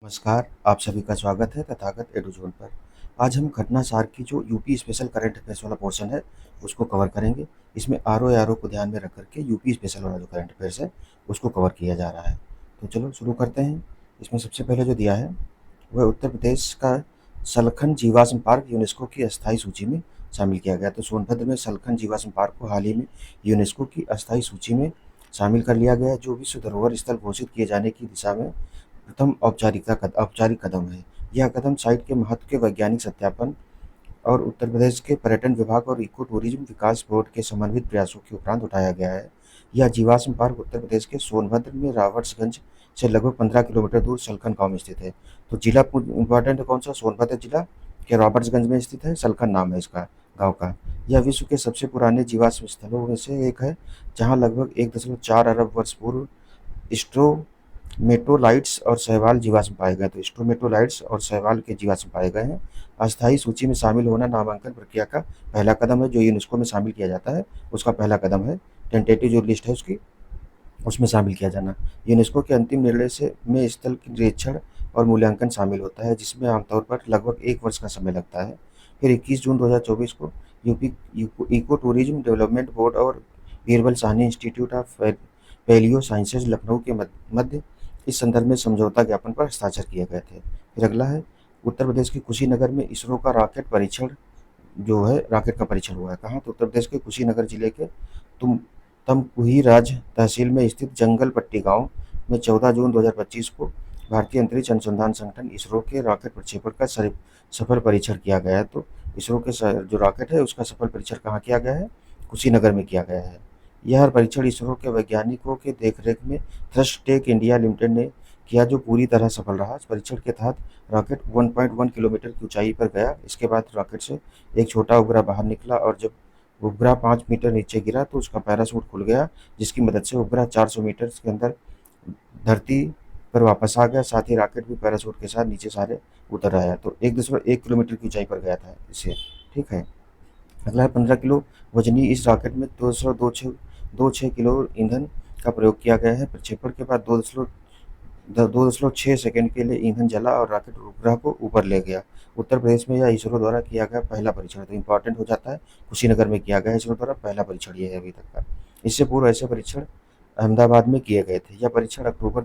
नमस्कार, आप सभी का स्वागत है तथागत एडुज़ोन पर। आज हम घटना सार की जो यूपी स्पेशल करंट अफेयर्स वाला पोर्शन है, उसको कवर करेंगे। इसमें आरओ को ध्यान में रख कर के यूपी स्पेशल वाला जो करंट अफेयर्स है, उसको कवर किया जा रहा है। तो चलो शुरू करते हैं। इसमें सबसे पहले जो दिया है, वह उत्तर प्रदेश का सलखन जीवाश्म पार्क यूनेस्को की अस्थायी सूची में शामिल किया गया। तो सोनभद्र में सलखन जीवाश्म पार्क को हाल ही में यूनेस्को की अस्थायी सूची में शामिल कर लिया गया है, जो विश्व धरोहर स्थल घोषित किए जाने की दिशा में प्रथम औपचारिक कदम है। यह कदम साइट के महत्व के वैज्ञानिक सत्यापन और उत्तर प्रदेश के पर्यटन विभाग और इको टूरिज्म विकास बोर्ड के समन्वित प्रयासों के उपरांत उठाया गया है। यह जीवाश्म पार्क उत्तर प्रदेश के सोनभद्र में रावर्ट्सगंज से लगभग 15 किलोमीटर दूर सलखन गांव में स्थित है। तो जिला इंपॉर्टेंट है कौन सा? सोनभद्र जिला के रॉबर्ट्सगंज में स्थित है। सलखन नाम है इसका गांव का। यह विश्व के सबसे पुराने जीवाश्म स्थलों में से एक है, जहां लगभग 1.4 अरब वर्ष पूर्व स्ट्रोमेटोलाइट्स और शैवाल जीवाश्म पाए गए। तो स्ट्रोमेटोलाइट्स और शैवाल के जीवाश्म पाए गए हैं। अस्थायी सूची में शामिल होना नामांकन प्रक्रिया का पहला कदम है, जो यूनेस्को में शामिल किया जाता है उसका पहला कदम है। टेंटेटिव जो लिस्ट है उसकी, उसमें शामिल किया जाना। यूनेस्को के अंतिम निर्णय से में स्थल की निरीक्षण और मूल्यांकन शामिल होता है, जिसमें आमतौर पर लगभग 1 वर्ष का समय लगता है। फिर 21 जून 2024 को UP eco tourism development board और Birbal Sahni institute of palaeosciences Lucknow के मध्य इस संदर्भ में समझौता ज्ञापन पर हस्ताक्षर किए गए थे। फिर अगला है, उत्तर प्रदेश के कुशीनगर में इसरो का रॉकेट परीक्षण जो है, रॉकेट का परीक्षण हुआ है। कहाँ? तो उत्तर प्रदेश के कुशीनगर जिले के तुम तमकुही राज तहसील में स्थित जंगल पट्टी गांव में 14 जून 2025 को भारतीय अंतरिक्ष अनुसंधान संगठन इसरो के रॉकेट प्रक्षेपण का सफल परीक्षण किया गया है। तो इसरो के जो रॉकेट है उसका सफल परीक्षण कहाँ किया गया है? कुशीनगर में किया गया है। यह परीक्षण इसरो के वैज्ञानिकों के देखरेख में थ्रस्ट टेक इंडिया लिमिटेड ने किया, जो पूरी तरह सफल रहा। इस परीक्षण के तहत रॉकेट 1.1 किलोमीटर की ऊंचाई पर गया। इसके बाद रॉकेट से एक छोटा उपग्रह बाहर निकला और जब उपग्रह 5 मीटर नीचे गिरा तो उसका पैराशूट खुल गया, जिसकी मदद से उपग्रह 400 मीटर के अंदर धरती पर वापस आ गया। साथ ही रॉकेट भी पैराशूट के साथ नीचे सारे उतर आया। तो 1.1 किलोमीटर की ऊंचाई पर गया था इसे। ठीक है। अगला है 15 किलो वजनी इस रॉकेट में 226 किलो ईंधन का प्रयोग किया गया है। प्रक्षेपण के बाद 2.6 सेकंड के लिए ईंधन जला और रॉकेट उपग्रह को ऊपर ले गया। उत्तर प्रदेश में यह इसरो द्वारा किया गया पहला परीक्षण तो इंपॉर्टेंट हो जाता है। कुशीनगर में किया गया इसरो द्वारा पहला परीक्षण ये है अभी तक का। इससे पूर्व ऐसे परीक्षण अहमदाबाद में किए गए थे। यह परीक्षण अक्टूबर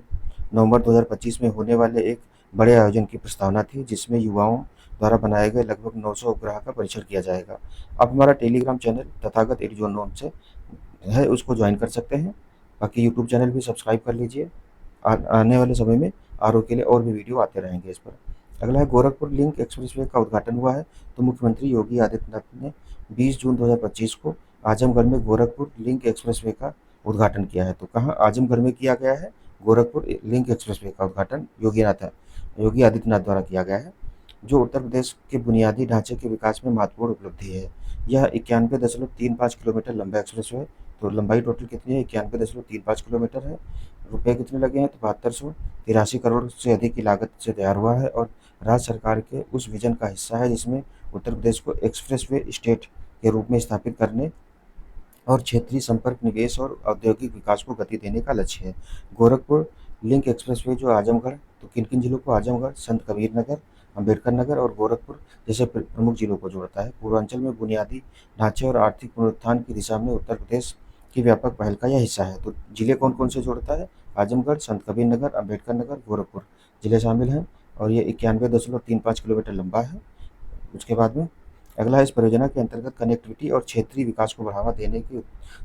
नवंबर 2025 में होने वाले एक बड़े आयोजन की प्रस्तावना थी, जिसमें युवाओं द्वारा बनाए गए लगभग 900 उपग्रह का परीक्षण किया जाएगा। आप हमारा टेलीग्राम चैनल तथागत एडुजोन नाम से है, उसको ज्वाइन कर सकते हैं। बाकी यूट्यूब चैनल भी सब्सक्राइब कर लीजिए। आने वाले समय में आरओ के लिए और भी वीडियो आते रहेंगे इस पर। अगला है, गोरखपुर लिंक एक्सप्रेसवे का उद्घाटन हुआ है। तो मुख्यमंत्री योगी आदित्यनाथ ने 20 जून 2025 को आजमगढ़ में गोरखपुर लिंक एक्सप्रेसवे का उद्घाटन किया है। तो कहाँ? आजमगढ़ में किया गया है। गोरखपुर लिंक एक्सप्रेसवे का उद्घाटन योगी आदित्यनाथ द्वारा किया गया है, जो उत्तर प्रदेश के बुनियादी ढांचे के विकास में महत्वपूर्ण उपलब्धि है। यह 91.35 किलोमीटर लंबा एक्सप्रेसवे है। तो लंबाई टोटल कितनी है? 91.35 किलोमीटर है। रुपए कितने लगे हैं? तो 7283 करोड़ से अधिक की लागत से तैयार हुआ है और राज्य सरकार के उस विजन का हिस्सा है, जिसमें उत्तर प्रदेश को एक्सप्रेसवे स्टेट के रूप में स्थापित करने और क्षेत्रीय संपर्क, निवेश और औद्योगिक विकास को गति देने का लक्ष्य है। गोरखपुर लिंक एक्सप्रेसवे जो आजमगढ़, तो किन किन जिलों को? आजमगढ़, संत कबीर नगर, अम्बेडकर नगर और गोरखपुर जैसे प्रमुख जिलों को जोड़ता है। पूर्वांचल में बुनियादी ढांचे और आर्थिक पुनरुत्थान की दिशा में उत्तर प्रदेश की व्यापक पहल का यह हिस्सा है। तो जिले कौन कौन से जोड़ता है? आजमगढ़, संत कबीर नगर, अम्बेडकर नगर, गोरखपुर जिले शामिल हैं और ये 91.35 किलोमीटर लंबा है। उसके बाद में अगला है, इस परियोजना के अंतर्गत कनेक्टिविटी और क्षेत्रीय विकास को बढ़ावा देने के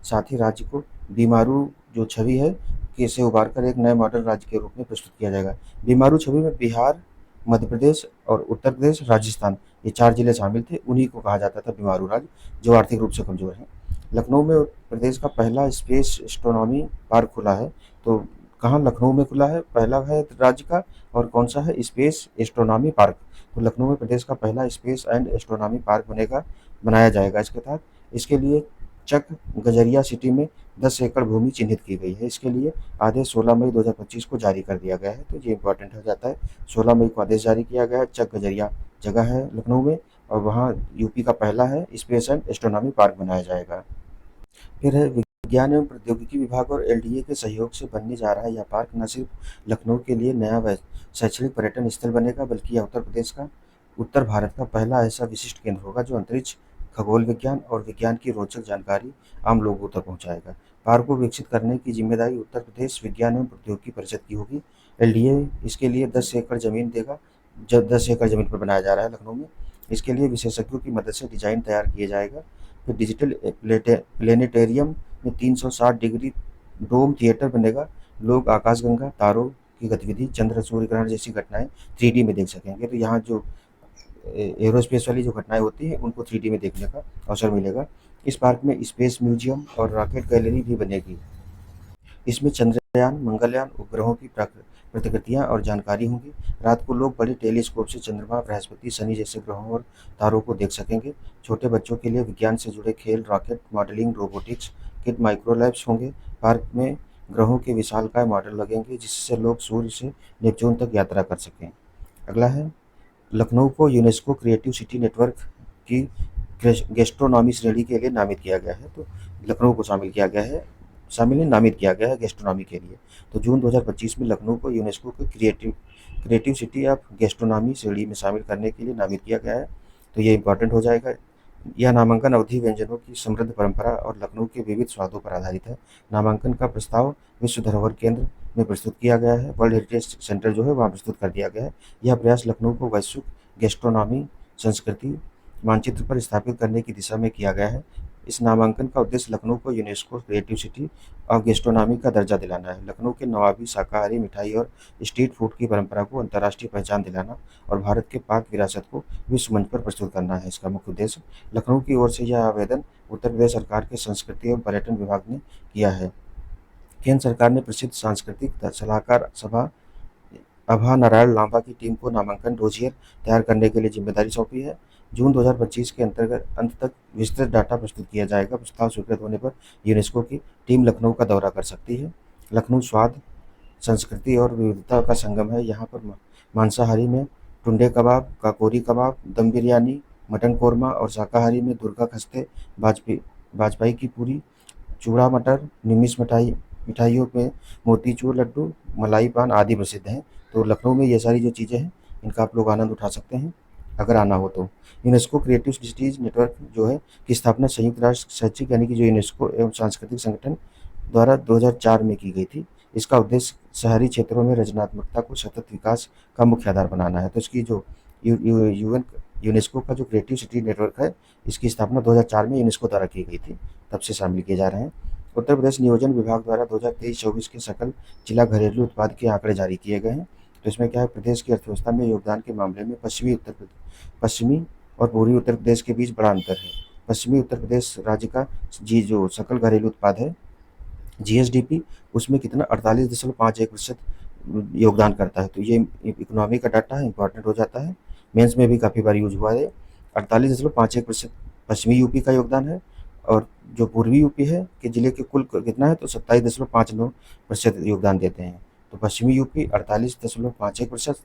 साथ ही राज्य को बीमारू जो छवि है कि से उबार कर एक नए मॉडल राज्य के रूप में प्रस्तुत किया जाएगा। बीमारू छवि में बिहार, मध्य प्रदेश और उत्तर प्रदेश, राजस्थान ये 4 जिले शामिल थे। उन्हीं को कहा जाता था बीमारू राज्य, जो आर्थिक रूप से कमजोर हैं। लखनऊ में प्रदेश का पहला स्पेस एस्ट्रोनॉमी पार्क खुला है। तो कहाँ? लखनऊ में खुला है, पहला है राज्य का। और कौन सा है? Space astronomy park. तो लखनऊ में प्रदेश का पहला स्पेस एंड एस्ट्रोनॉमी पार्क बनाया जाएगा। इसके तहत इसके लिए चक गजरिया सिटी में 10 एकड़ भूमि चिन्हित की गई है। इसके लिए आदेश 16 मई 2025 को जारी कर दिया गया है। तो ये इंपॉर्टेंट हो जाता है। 16 मई को आदेश जारी किया गया है। चक गजरिया जगह है लखनऊ में और वहाँ यूपी का पहला है स्पेस एंड एस्ट्रोनॉमी पार्क बनाया जाएगा। फिर है विज्ञान एवं प्रौद्योगिकी विभाग और एलडीए के सहयोग से बनने जा रहा यह पार्क न सिर्फ लखनऊ के लिए नया शैक्षणिक पर्यटन स्थल बनेगा, बल्कि यह उत्तर भारत का पहला ऐसा विशिष्ट केंद्र होगा जो अंतरिक्ष, खगोल विज्ञान और विज्ञान की रोचक जानकारी आम लोगों तक पहुंचाएगा। पार्क को विकसित करने की जिम्मेदारी उत्तर प्रदेश विज्ञान एवं प्रौद्योगिकी परिषद की होगी। एलडीए इसके लिए 10 एकड़ जमीन देगा, जब 10 एकड़ जमीन पर बनाया जा रहा है लखनऊ में। इसके लिए विशेषज्ञों की मदद से डिजाइन तैयार किया जाएगा। फिर डिजिटल प्लेनेटेरियम में 360 डिग्री डोम थिएटर बनेगा। लोग आकाशगंगा, तारों की गतिविधि, चंद्र सूर्य ग्रहण जैसी घटनाएं 3D में देख सकेंगे। तो यहाँ जो एरोस्पेस वाली जो घटनाएं होती हैं उनको 3D में देखने का अवसर मिलेगा। इस पार्क में स्पेस म्यूजियम और रॉकेट गैलरी भी बनेगी। इसमें चंद्रयान, मंगलयान, उपग्रहों की प्रतिकृतियां और जानकारी होंगी। रात को लोग बड़े टेलीस्कोप से चंद्रमा, बृहस्पति, शनि जैसे ग्रहों और तारों को देख सकेंगे। छोटे बच्चों के लिए विज्ञान से जुड़े खेल, rocket modelling, robotics kit, micro labs होंगे। पार्क में ग्रहों के विशालकाय मॉडल लगेंगे जिससे लोग सूर्य से नेपच्यून तक यात्रा कर सकें। अगला है, लखनऊ को यूनेस्को क्रिएटिव सिटी नेटवर्क की गैस्ट्रोनॉमी श्रेणी के लिए नामित किया गया है। तो लखनऊ को नामित किया गया है गैस्ट्रोनॉमी के लिए। तो जून 2025 में लखनऊ को यूनेस्को के क्रिएटिव सिटी ऑफ गैस्ट्रोनॉमी श्रेणी में शामिल करने के लिए नामित किया गया है। तो ये इंपॉर्टेंट हो जाएगा। यह नामांकन अवधि व्यंजनों की समृद्ध परंपरा और लखनऊ के विविध स्वादों पर आधारित है। नामांकन का प्रस्ताव विश्व धरोहर केंद्र में प्रस्तुत किया गया है। वर्ल्ड हेरिटेज सेंटर जो है वहाँ प्रस्तुत कर दिया गया है। यह प्रयास लखनऊ को वैश्विक गैस्ट्रोनॉमी संस्कृति मानचित्र पर स्थापित करने की दिशा में किया गया है। इस नामांकन का उद्देश्य लखनऊ को UNESCO creative city of gastronomy का दर्जा दिलाना है। लखनऊ के नवाबी शाकाहारी मिठाई और स्ट्रीट फूड की परंपरा को अंतर्राष्ट्रीय पहचान दिलाना और भारत के पाक विरासत को विश्व मंच पर प्रस्तुत करना है इसका मुख्य उद्देश्य। लखनऊ की ओर से यह आवेदन उत्तर प्रदेश सरकार के संस्कृति एवं पर्यटन विभाग ने किया है। केंद्र सरकार ने प्रसिद्ध सांस्कृतिक सलाहकार सभा अभा नारायण लांबा की टीम को नामांकन डोजियर तैयार करने के लिए जिम्मेदारी सौंपी है। जून 2025 के अंत तक विस्तृत डाटा प्रस्तुत किया जाएगा। प्रस्ताव स्वीकृत होने पर यूनेस्को की टीम लखनऊ का दौरा कर सकती है। लखनऊ स्वाद, संस्कृति और विविधता का संगम है। यहाँ पर मांसाहारी में टुंडे कबाब, काकोरी कबाब, दम बिरयानी, मटन कोरमा और शाकाहारी में दुर्गा खस्ते, बाजपाई की पूरी, चूड़ा मटर, निमिष मिठाइयों में मोतीचूर लड्डू, मलाई पान आदि प्रसिद्ध हैं। तो लखनऊ में ये सारी जो चीज़ें हैं इनका आप लोग आनंद उठा सकते हैं अगर आना हो तो। यूनेस्को क्रिएटिव सिटीज़ नेटवर्क जो है की स्थापना संयुक्त राष्ट्र शैक्षिक यानी कि जो यूनेस्को एवं सांस्कृतिक संगठन द्वारा 2004 में की गई थी। इसका उद्देश्य शहरी क्षेत्रों में रचनात्मकता को सतत विकास का मुख्य आधार बनाना है। तो इसकी जो यूनेस्को का जो क्रिएटिव सिटी नेटवर्क है इसकी स्थापना 2004 में यूनेस्को द्वारा की गई थी, तब से शामिल किए जा रहे हैं। उत्तर प्रदेश नियोजन विभाग द्वारा 2023-24 के सकल जिला घरेलू उत्पाद के आंकड़े जारी किए गए हैं। तो इसमें क्या है, प्रदेश की अर्थव्यवस्था में योगदान के मामले में पश्चिमी और पूर्वी उत्तर प्रदेश के बीच बड़ा अंतर है। पश्चिमी उत्तर प्रदेश राज्य का जो सकल घरेलू उत्पाद है जीएसडीपी उसमें कितना 48.51% योगदान करता है। तो ये इकोनॉमी का डाटा है, इंपॉर्टेंट हो जाता है, मेंस में भी काफ़ी बार यूज हुआ है। 48.51% पश्चिमी यूपी का योगदान है और जो पूर्वी यूपी है कि जिले के कुल कितना है तो 27.59% योगदान देते हैं। तो पश्चिमी यूपी 48.51%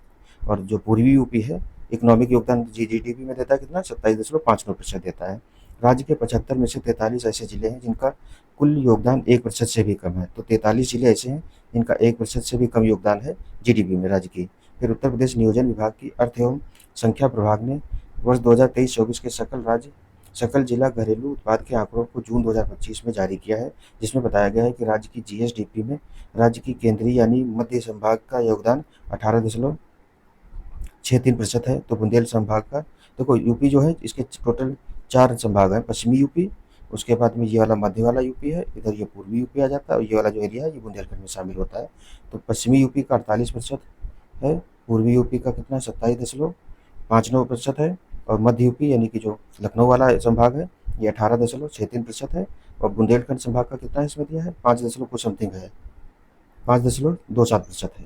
और जो पूर्वी यूपी है इकोनॉमिक योगदान जीडीपी में देता है कितना 27.59% देता है। राज्य के 75 में से 43 ऐसे जिले हैं जिनका कुल योगदान 1% से भी कम है। तो 43 जिले ऐसे हैं जिनका 1% से भी कम योगदान है जीडीपी में राज्य की। फिर उत्तर प्रदेश नियोजन विभाग की अर्थ एवं संख्या प्रभाग ने वर्ष 2023-24 के सकल जिला घरेलू उत्पाद के आंकड़ों को जून 2025 में जारी किया है, जिसमें बताया गया है कि राज्य की जीएसडीपी में राज्य की केंद्रीय यानी मध्य संभाग का योगदान 18.63% है। तो बुंदेल संभाग का देखो यूपी जो है इसके टोटल 4 संभाग हैं। पश्चिमी यूपी, उसके बाद में ये वाला मध्य वाला यूपी है, इधर ये पूर्वी यूपी आ जाता है और ये वाला जो एरिया है ये बुंदेलखंड में शामिल होता है। तो पश्चिमी यूपी का 48% है, पूर्वी यूपी का कितना 27.59% है और मध्य यूपी यानी कि जो लखनऊ वाला संभाग है ये 18.63% है और बुंदेलखंड संभाग का कितना इसमें दिया है 5 कुछ समथिंग है, 5.27% है।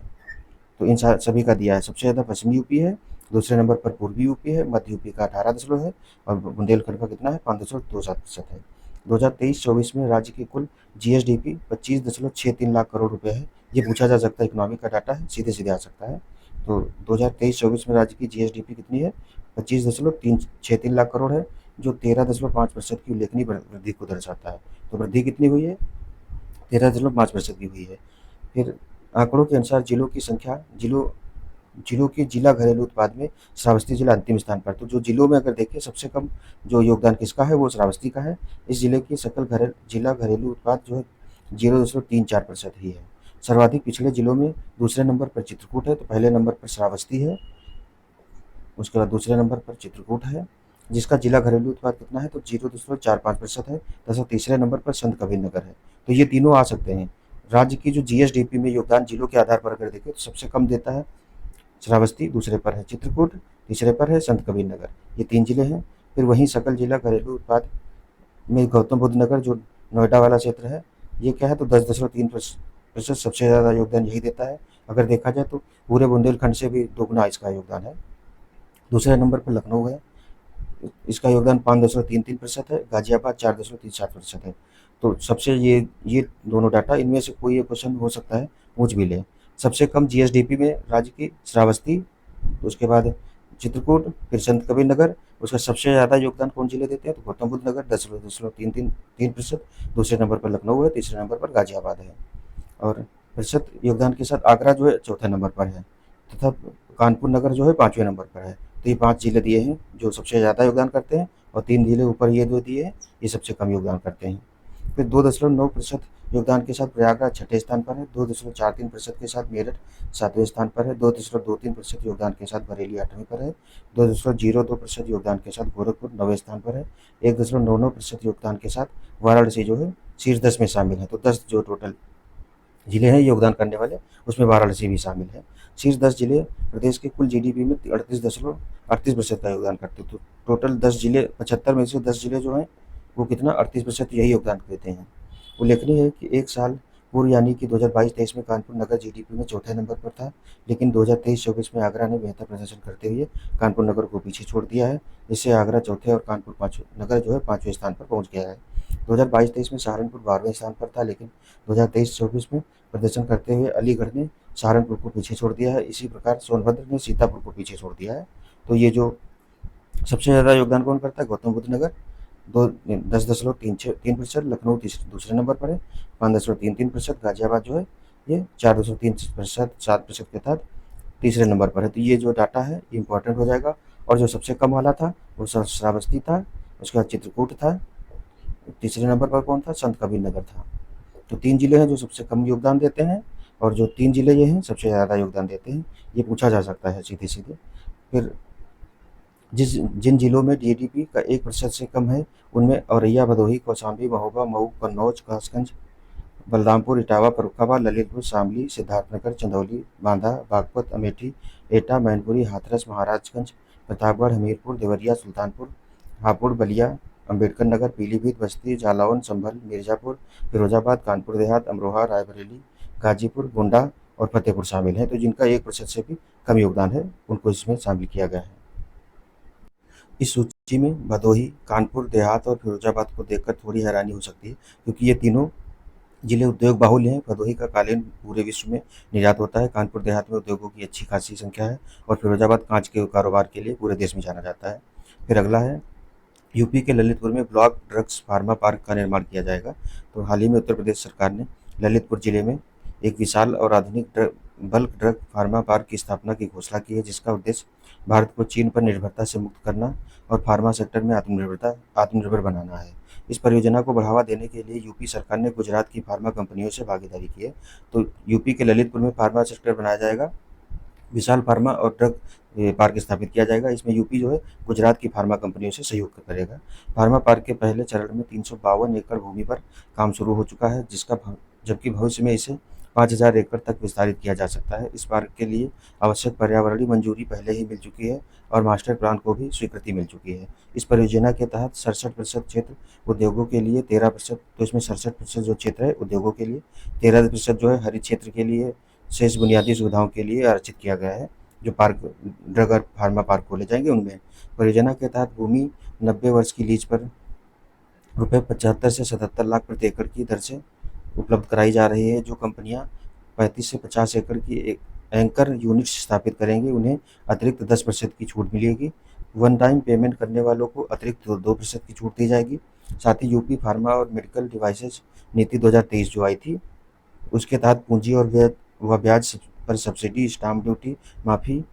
तो इन सभी का दिया है। सबसे ज़्यादा पश्चिमी यूपी है, दूसरे नंबर पर पूर्वी यूपी है, मध्य यूपी का 18 है और बुंदेलखंड का कितना है 5.27% है। 2023-24 में राज्य की कुल जीएसडीपी 25.63 लाख करोड़ रुपए है। ये पूछा जा सकता है, इकोनॉमिक का डाटा है, सीधे सीधे आ सकता है। तो 2023-24 में राज्य की जीएसडीपी कितनी है 25.63 लाख करोड़ है, जो 13.5% की उल्लेखनीय वृद्धि को दर्शाता है। तो वृद्धि कितनी हुई है 13.5% की हुई है। फिर आंकड़ों के अनुसार जिलों की संख्या, जिलों के जिला घरेलू उत्पाद में श्रावस्ती जिला अंतिम स्थान पर। तो जो जिलों में अगर देखें, सबसे कम जो योगदान किसका है, वो श्रावस्ती का है। इस जिले की जिला घरेलू उत्पाद जो है 0.34% ही है। सर्वाधिक पिछड़े जिलों में दूसरे नंबर पर चित्रकूट है, तो पहले नंबर पर श्रावस्ती है, उसके बाद दूसरे नंबर पर चित्रकूट है, जिसका जिला घरेलू उत्पाद कितना है, तो 0.45% है, तथा तीसरे नंबर पर संत कबीरनगर है। तो ये तीनों आ सकते हैं। राज्य की जो जीएसडीपी में योगदान जिलों के आधार पर अगर देखें, तो सबसे कम देता है श्रावस्ती, दूसरे पर है चित्रकूट, तीसरे पर है संत कबीरनगर। ये 3 जिले हैं। फिर वहीं सकल जिला घरेलू उत्पाद में गौतम बुद्ध नगर, जो नोएडा वाला क्षेत्र है, ये क्या है, तो 10.3% सबसे ज़्यादा योगदान यही देता है। अगर देखा जाए तो पूरे बुंदेलखंड से भी दोगुना इसका योगदान है। दूसरे नंबर पर लखनऊ है, इसका योगदान 5.33% है। गाजियाबाद 4.37% है। तो सबसे ये दोनों डाटा, इनमें से कोई एक क्वेश्चन हो सकता है पूछ भी ले। सबसे कम जीएसडीपी में राज्य की श्रावस्ती, तो उसके बाद चित्रकूट, फिर संत कबीरनगर। उसका सबसे ज़्यादा योगदान कौन जिले देते हैं, तो गौतम बुद्ध नगर 10.33%। दूसरे नंबर पर लखनऊ है, तीसरे नंबर पर गाजियाबाद है, और प्रतिशत योगदान के साथ आगरा जो है चौथे नंबर पर है, तथा कानपुर नगर जो है 5वें नंबर पर है। तो ये 5 जिले दिए हैं जो सबसे ज़्यादा योगदान करते हैं, और 3 जिले ऊपर ये जो दिए हैं ये सबसे कम योगदान करते हैं। फिर 2.9% योगदान के साथ प्रयागराज छठे स्थान पर है, 2.43% के साथ मेरठ 7वें स्थान पर है, 2.23% योगदान के साथ बरेली 8वें पर है, 2.02% योगदान के साथ गोरखपुर 9वें स्थान पर है, 1.99% योगदान के साथ वाराणसी जो है शीर्ष 10 में शामिल है। तो 10 जो टोटल जिले हैं योगदान करने वाले, उसमें वाराणसी भी शामिल है। शीर्ष 10 जिले प्रदेश के कुल जीडीपी में 38% का योगदान करते हैं। तो टोटल 10 जिले, 75 में से 10 जिले जो हैं वो कितना 38% यही योगदान देते हैं। उल्लेखनीय है कि एक साल पूर्व यानी कि 2022-23 में कानपुर नगर जीडीपी में चौथे नंबर पर था, लेकिन 2023-24 में आगरा ने बेहतर प्रदर्शन करते हुए कानपुर नगर को पीछे छोड़ दिया है, जिससे आगरा चौथे और कानपुर नगर जो है 5वें स्थान पर पहुंच गया है। 2022-23 में सहारनपुर 12वें स्थान पर था, लेकिन 2023-24 में प्रदर्शन करते हुए अलीगढ़ ने सहारनपुर को पीछे छोड़ दिया है। इसी प्रकार सोनभद्र ने सीतापुर को पीछे छोड़ दिया है। तो ये जो सबसे ज़्यादा योगदान कौन करता है, गौतम बुद्ध नगर 10.33%, लखनऊ दूसरे नंबर पर है 5.33%, गाजियाबाद जो है ये 4.3%, 7% के साथ तीसरे नंबर पर है। तो ये जो डाटा है ये इंपॉर्टेंट हो जाएगा। और जो सबसे कम वाला था वो श्रावस्ती था, उसके बाद चित्रकूट था, तीसरे नंबर पर कौन था, संत कबीरनगर था। तो 3 जिले हैं जो सबसे कम योगदान देते हैं, और जो 3 जिले ये हैं सबसे ज़्यादा योगदान देते हैं। ये पूछा जा सकता है सीधे सीधे। फिर जिन जिलों में जीडीपी का 1% से कम है, उनमें औरैया, भदोही, कौशाम्बी, महोबा, मऊ, कन्नौज, कासगंज, बलरामपुर, इटावा, फर्रुखाबाद, ललितपुर, शामली, सिद्धार्थनगर, चंदौली, बांदा, बागपत, अमेठी, एटा, मैनपुरी, हाथरस, महाराजगंज, प्रतापगढ़, हमीरपुर, देवरिया, सुल्तानपुर, हापुड़, बलिया, अम्बेडकर नगर, पीलीभीत, बस्ती, जालौन, संभल, मिर्ज़ापुर, फिरोजाबाद, कानपुर देहात, अमरोहा, रायबरेली, गाजीपुर, गोंडा और फतेहपुर शामिल हैं। तो जिनका 1% से भी कम योगदान है, उनको इसमें शामिल किया गया है। इस सूची में भदोही, कानपुर देहात और फिरोजाबाद को देखकर थोड़ी हैरानी हो सकती है, क्योंकि ये तीनों जिले उद्योग बाहुल्य हैं। भदोही का कालीन पूरे विश्व में निर्यात होता है, कानपुर देहात में उद्योगों की अच्छी खासी संख्या है, और फिरोजाबाद कांच के कारोबार के लिए पूरे देश में जाना जाता है। फिर अगला है यूपी के ललितपुर में ब्लॉक ड्रग्स फार्मा पार्क का निर्माण किया जाएगा। तो हाल ही में उत्तर प्रदेश सरकार ने ललितपुर जिले में एक विशाल और आधुनिक बल्क ड्रग फार्मा पार्क की स्थापना की घोषणा की है, जिसका उद्देश्य भारत को चीन पर निर्भरता से मुक्त करना और फार्मा सेक्टर में आत्मनिर्भर बनाना है। इस परियोजना को बढ़ावा देने के लिए यूपी सरकार ने गुजरात की फार्मा कंपनियों से भागीदारी की है। तो यूपी के ललितपुर में फार्मा सेक्टर बनाया जाएगा, विशाल फार्मा और ड्रग पार्क स्थापित किया जाएगा। इसमें यूपी जो है गुजरात की फार्मा कंपनियों से सहयोग करेगा। फार्मा पार्क के पहले चरण में 352 एकड़ भूमि पर काम शुरू हो चुका है, जबकि भविष्य में इसे 5000 एकड़ तक विस्तारित किया जा सकता है। इस पार्क के लिए आवश्यक पर्यावरणीय मंजूरी पहले ही मिल चुकी है, और मास्टर प्लान को भी स्वीकृति मिल चुकी है। इस परियोजना के तहत 67% क्षेत्र उद्योगों के लिए, 13%, तो इसमें 67% जो क्षेत्र है उद्योगों के लिए, 13% जो है हरित क्षेत्र के लिए, शेष बुनियादी सुविधाओं के लिए आरक्षित किया गया है। जो पार्क ड्रग और फार्मा पार्क खोले जाएंगे उनमें परियोजना के तहत भूमि 90 वर्ष की लीज पर रुपये 75 से 77 लाख प्रति एकड़ की दर से उपलब्ध कराई जा रही है। जो कंपनियां 35 से 50 एकड़ की एक एंकर यूनिट्स स्थापित करेंगे, उन्हें अतिरिक्त 10% की छूट मिलेगी। वन टाइम पेमेंट करने वालों को अतिरिक्त 2% की छूट दी जाएगी। साथ ही यूपी फार्मा और मेडिकल डिवाइसेस नीति 2023 जो आई थी, उसके तहत पूंजी और ब्याज पर सब्सिडी, स्टाम्प ड्यूटी माफ़ी,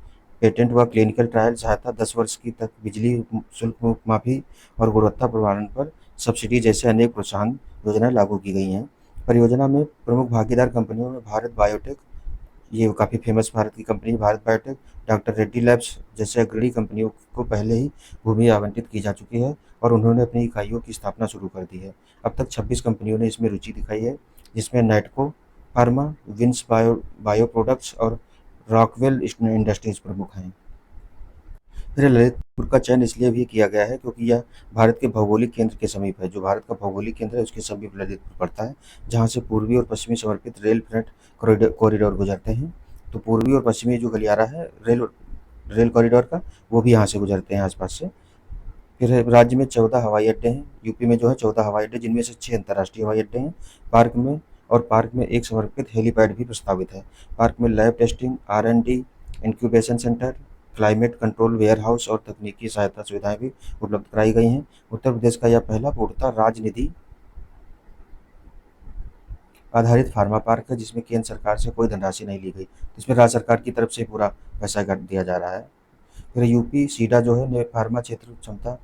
पेटेंट व क्लिनिकल ट्रायल सहायता, 10 वर्ष की तक बिजली शुल्क माफ़ी और गुणवत्ता प्रमाणन पर सब्सिडी जैसे अनेक प्रोत्साहन योजनाएं लागू की गई हैं। परियोजना में प्रमुख भागीदार कंपनियों में भारत बायोटेक, ये काफ़ी फेमस भारत की कंपनी है Bharat biotech, doctor Reddy labs जैसे अग्रणी कंपनियों को पहले ही भूमि आवंटित की जा चुकी है और उन्होंने अपनी इकाइयों की स्थापना शुरू कर दी है। अब तक 26 कंपनियों ने इसमें रुचि दिखाई है, जिसमें नैटको फार्मा, विंस बायो प्रोडक्ट्स और रॉकवेल इंडस्ट्रीज प्रमुख हैं। फिर ललितपुर का चयन इसलिए भी किया गया है क्योंकि यह भारत के भौगोलिक केंद्र के समीप है। जो भारत का भौगोलिक केंद्र है उसके समीप ललितपुर पड़ता है, जहाँ से पूर्वी और पश्चिमी समर्पित रेल फ्रेट कॉरिडोर गुजरते हैं। तो पूर्वी और पश्चिमी जो गलियारा है रेल कॉरिडोर का, वो भी यहाँ से गुजरते हैं आसपास से। फिर राज्य में 14 हवाई अड्डे हैं। यूपी में जो है 14 हवाई अड्डे, जिनमें से 6 अंतर्राष्ट्रीय हवाई अड्डे हैं। पार्क में एक समर्पित हेलीपैड भी प्रस्तावित है। पार्क में lab testing, R&D, incubation centre, climate control warehouse और तकनीकी सहायता सुविधाएं भी उपलब्ध कराई गई हैं। उत्तर प्रदेश का यह पहला पूर्णतः राजनिधि आधारित फार्मा पार्क है, जिसमें केंद्र सरकार से कोई धनराशि नहीं ली गई। इसमें राज्य सरकार की तरफ से पूरा पैसा कर दिया जा रहा है। फिर यूपी सीडा जो है फार्मा क्षेत्र क्षमता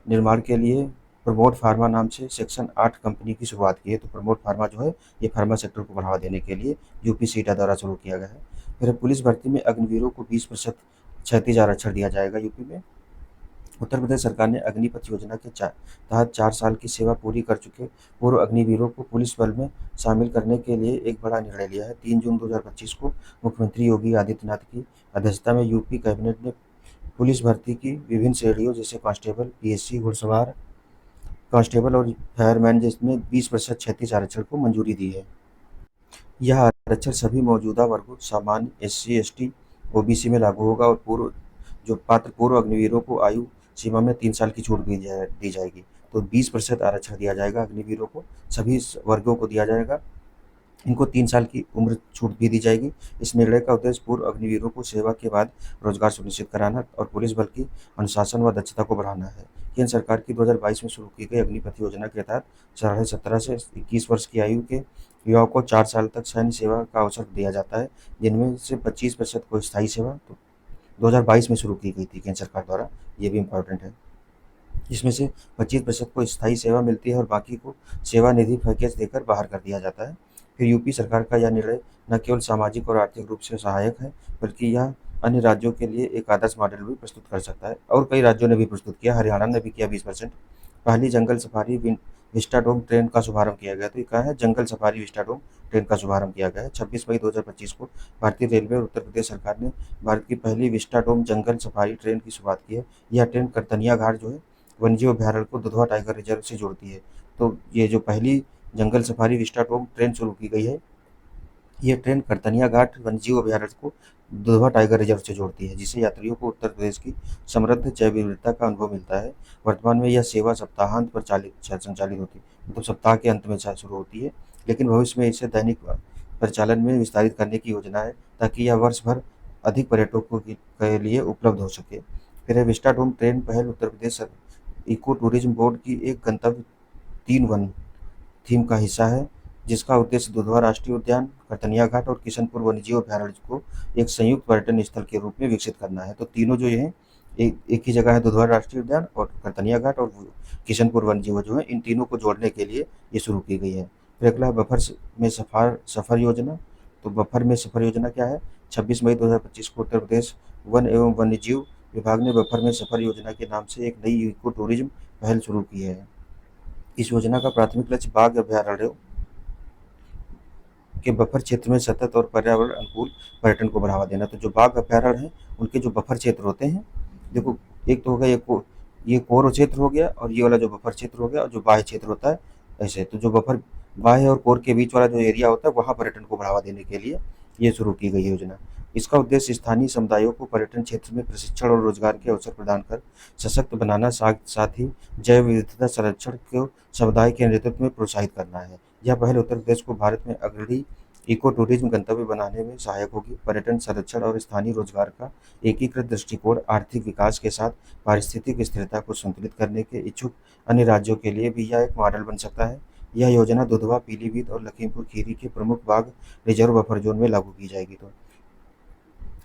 निर्माण के लिए प्रमोट फार्मा नाम से सेक्शन 8 कंपनी की शुरुआत की है। तो प्रमोट फार्मा जो है ये फार्मा सेक्टर को बढ़ावा देने के लिए यूपी सीडा द्वारा शुरू किया गया है। फिर पुलिस भर्ती में अग्निवीरों को 20% क्षैतिज आरक्षण दिया जाएगा यूपी में। उत्तर प्रदेश सरकार ने अग्निपथ योजना के तहत 4 साल की सेवा पूरी कर चुके पूर्व अग्निवीरों को पुलिस बल में शामिल करने के लिए एक बड़ा निर्णय लिया है। 3 जून 2025 को मुख्यमंत्री योगी आदित्यनाथ की अध्यक्षता में यूपी कैबिनेट ने पुलिस भर्ती की विभिन्न श्रेणियों जैसे कांस्टेबल, पीएससी, घुड़सवार कांस्टेबल और फायरमैन जिसमें 20% क्षैतिज आरक्षण को मंजूरी दी है। यह आरक्षण सभी मौजूदा वर्गों सामान्य, SC, ST, OBC में लागू होगा और पात्र पूर्व अग्निवीरों को आयु सीमा में 3 साल की छूट दी जाएगी। तो 20% आरक्षण दिया जाएगा अग्निवीरों को, सभी वर्गों को दिया जाएगा। इनको 3 साल की उम्र छूट भी दी जाएगी। इस निर्णय का उद्देश्य पूर्व अग्निवीरों को सेवा के बाद रोजगार सुनिश्चित कराना और पुलिस बल की अनुशासन व दक्षता को बढ़ाना है। केंद्र सरकार की 2022 में शुरू की गई अग्निपथ योजना के तहत 17.5 से 21 वर्ष की आयु के युवाओं को 4 साल तक सैन्य सेवा का अवसर दिया जाता है, जिनमें से 25% को स्थायी सेवा तो 2022 में शुरू की गई थी केंद्र सरकार द्वारा, ये भी इम्पोर्टेंट है। जिसमें से 25% को स्थायी सेवा मिलती है और बाकी को सेवा निधि पैकेज देकर बाहर कर दिया जाता है। फिर यूपी सरकार का यह निर्णय न केवल सामाजिक और आर्थिक रूप से सहायक है, बल्कि यह अन्य राज्यों के लिए एक आदर्श मॉडल भी प्रस्तुत कर सकता है और कई राज्यों ने भी प्रस्तुत किया। हरियाणा ने भी किया 20%। पहली जंगल सफारी विस्टाडोम ट्रेन का शुभारंभ किया गया। तो ये क्या है, जंगल सफारी विस्टाडोम ट्रेन का शुभारंभ किया गया है। 26 मई 2025 को भारतीय रेलवे और उत्तर प्रदेश सरकार ने भारत की पहली विस्टाडोम जंगल सफारी ट्रेन की शुरुआत की है। यह ट्रेन करतनिया घाट जो है वन्यजीव अभ्यारण्य को दुधवा टाइगर रिजर्व से जोड़ती है। तो ये जो पहली जंगल सफारी विस्टाडोम ट्रेन शुरू की गई है, ये ट्रेन करतनिया घाट वन्यजीव अभ्यारण्य को दुधवा टाइगर रिजर्व से जोड़ती है, जिससे यात्रियों को उत्तर प्रदेश की समृद्ध जैव विविधता का अनुभव मिलता है। वर्तमान में यह सेवा सप्ताहांत पर संचालित होती है, मतलब सप्ताह के अंत में शुरू होती है, लेकिन भविष्य में इसे दैनिक परिचालन में विस्तारित करने की योजना है ताकि यह वर्ष भर अधिक पर्यटकों के लिए उपलब्ध हो सके। फिर विस्टाडोम ट्रेन पहल Uttar Pradesh eco tourism board की एक गंतव्य 3 वन थीम का हिस्सा है, जिसका उद्देश्य दुधवा राष्ट्रीय उद्यान, करतनिया घाट और किशनपुर वन्यजीव अभ्यारण्य को एक संयुक्त पर्यटन स्थल के रूप में विकसित करना है। तो तीनों जो है एक ही जगह है, दुधवा राष्ट्रीय उद्यान और करतनिया घाट और किशनपुर वन्यजीव जो है, इन तीनों को जोड़ने के लिए ये शुरू की गई है। फिर अगला बफर में सफर योजना। तो बफर में सफर योजना क्या है, 26 मई 2025 को उत्तर प्रदेश वन एवं वन्यजीव विभाग ने बफर में सफर योजना के नाम से एक नई इको टूरिज्म पहल शुरू की है। इस योजना का प्राथमिक लक्ष्य बाघ अभ्यारण्यों के बफर क्षेत्र में सतत और पर्यावरण अनुकूल पर्यटन को बढ़ावा देना। तो जो बाघ अभ्यारण्य हैं उनके जो बफर क्षेत्र होते हैं, देखो एक तो हो गया ये कोर क्षेत्र हो गया और ये वाला जो बफर क्षेत्र हो गया, और जो बाह्य क्षेत्र होता है ऐसे। तो जो बफर बाह्य और कोर के बीच वाला जो एरिया होता है वहाँ पर्यटन को बढ़ावा देने के लिए ये शुरू की गई योजना। इसका उद्देश्य स्थानीय समुदायों को पर्यटन क्षेत्र में प्रशिक्षण और रोजगार के अवसर प्रदान कर सशक्त बनाना, साथ ही जैव विविधता संरक्षण को समुदाय के नेतृत्व में प्रोत्साहित करना है। यह पहल उत्तर प्रदेश को भारत में अग्रणी इको टूरिज्म गंतव्य बनाने में सहायक होगी। पर्यटन संरक्षण और स्थानीय रोजगार का एकीकृत दृष्टिकोण आर्थिक विकास के साथ पारिस्थितिक स्थिरता को संतुलित करने के इच्छुक अन्य राज्यों के लिए भी यह एक मॉडल बन सकता है। यह योजना दुधवा, पीलीभीत और लखीमपुर खीरी के प्रमुख बाघ रिजर्व बफर जोन में लागू की जाएगी। तो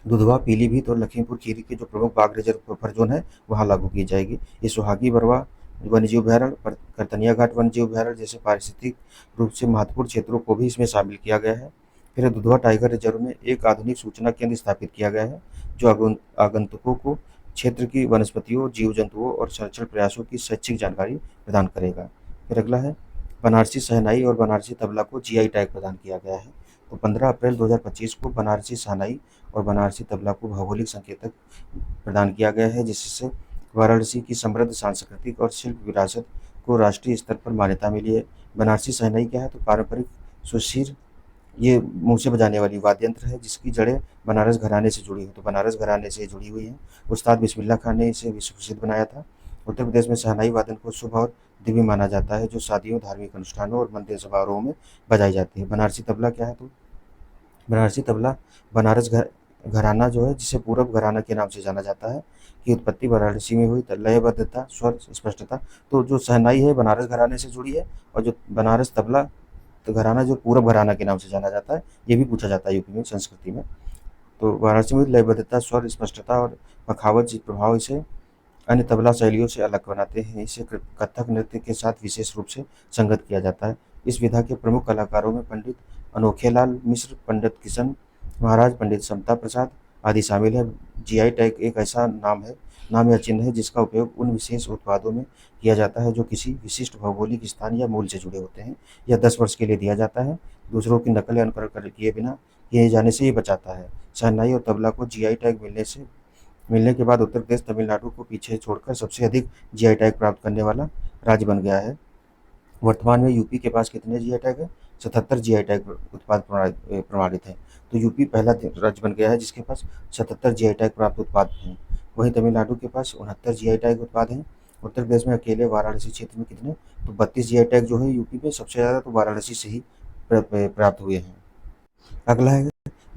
दुधवा, पीलीभीत और लखीमपुर खीरी के जो प्रमुख बाघ रिजर्व बफर जोन है वहाँ लागू की जाएगी। ये सुहागी बरवा वन्यजीव अभयारण्य, करतनिया घाट वन्यजीव अभयारण्य जैसे पारिस्थितिक रूप से महत्वपूर्ण क्षेत्रों को भी इसमें शामिल किया गया है। फिर दुधवा टाइगर रिजर्व में एक आधुनिक सूचना केंद्र स्थापित किया गया है जो आगंतुकों को क्षेत्र की वनस्पतियों, जीव जंतुओं और संरक्षण प्रयासों की शैक्षिक जानकारी प्रदान करेगा। फिर अगला है बनारसी शहनाई और बनारसी तबला को जीआई टैग प्रदान किया गया है। तो 15 अप्रैल 2025 को बनारसी शहनाई और बनारसी तबला को भौगोलिक संकेतक प्रदान किया गया है, जिससे वाराणसी की समृद्ध सांस्कृतिक और शिल्प विरासत को राष्ट्रीय स्तर पर मान्यता मिली है। बनारसी शहनाई क्या है? तो पारंपरिक सुशीर, ये मुंह से बजाने वाली वाद्य यंत्र है जिसकी जड़ें बनारस घराने से जुड़ी हुई, तो बनारस घराने से जुड़ी हुई हैं। उस्ताद बिस्मिल्लाह खान ने इसे विश्व प्रसिद्ध बनाया था। उत्तर प्रदेश में शहनाई वादन को शुभ और दिव्य माना जाता है, जो शादियों, धार्मिक अनुष्ठानों और मंदिर समारोहों में बजाई जाती है। बनारसी तबला क्या है? तो बनारसी तबला बनारस घराना जो है, जिसे पूरब घराना के नाम से जाना जाता है, की उत्पत्ति वाराणसी में हुई। लयबद्धता, स्वर स्पष्टता, तो जो शहनाई है बनारस घराने से जुड़ी है, और जो बनारस तबला तो घराना जो पूरब घराना के नाम से जाना जाता है, ये भी पूछा जाता है यूपी में संस्कृति में। तो वाराणसी में लयबद्धता, स्वर स्पष्टता और पखावज जी प्रभाव इसे अन्य तबला शैलियों से अलग बनाते हैं। इसे कथक नृत्य के साथ विशेष रूप से संगत किया जाता है। इस विधा के प्रमुख कलाकारों में पंडित अनोखेलाल मिश्र, पंडित किशन महाराज, पंडित समता प्रसाद आदि शामिल है। जीआई टैग एक ऐसा नाम या चिन्ह है जिसका उपयोग उन विशेष उत्पादों में किया जाता है जो किसी विशिष्ट भौगोलिक स्थान या मूल से जुड़े होते हैं। यह 10 वर्ष के लिए दिया जाता है। दूसरों की नकल या अनुकरण किए बिना किए जाने से ये बचाता है। शहनाई और तबला को जीआई टैग मिलने के बाद उत्तर प्रदेश तमिलनाडु को पीछे छोड़कर सबसे अधिक जीआई टैग प्राप्त करने वाला राज्य बन गया है। वर्तमान में यूपी के पास कितने जीआई टैग है? 77 जीआई टैग उत्पाद प्रमाणित हैं। तो यूपी पहला राज्य बन गया है जिसके पास 77 जीआई टैग प्राप्त उत्पाद हैं। वहीं तमिलनाडु के पास 69 जीआई टैग उत्पाद हैं। उत्तर प्रदेश में अकेले वाराणसी क्षेत्र में कितने? तो 32 जीआई टैग जो है यूपी में सबसे ज़्यादा तो वाराणसी से ही प्राप्त हुए हैं। अगला है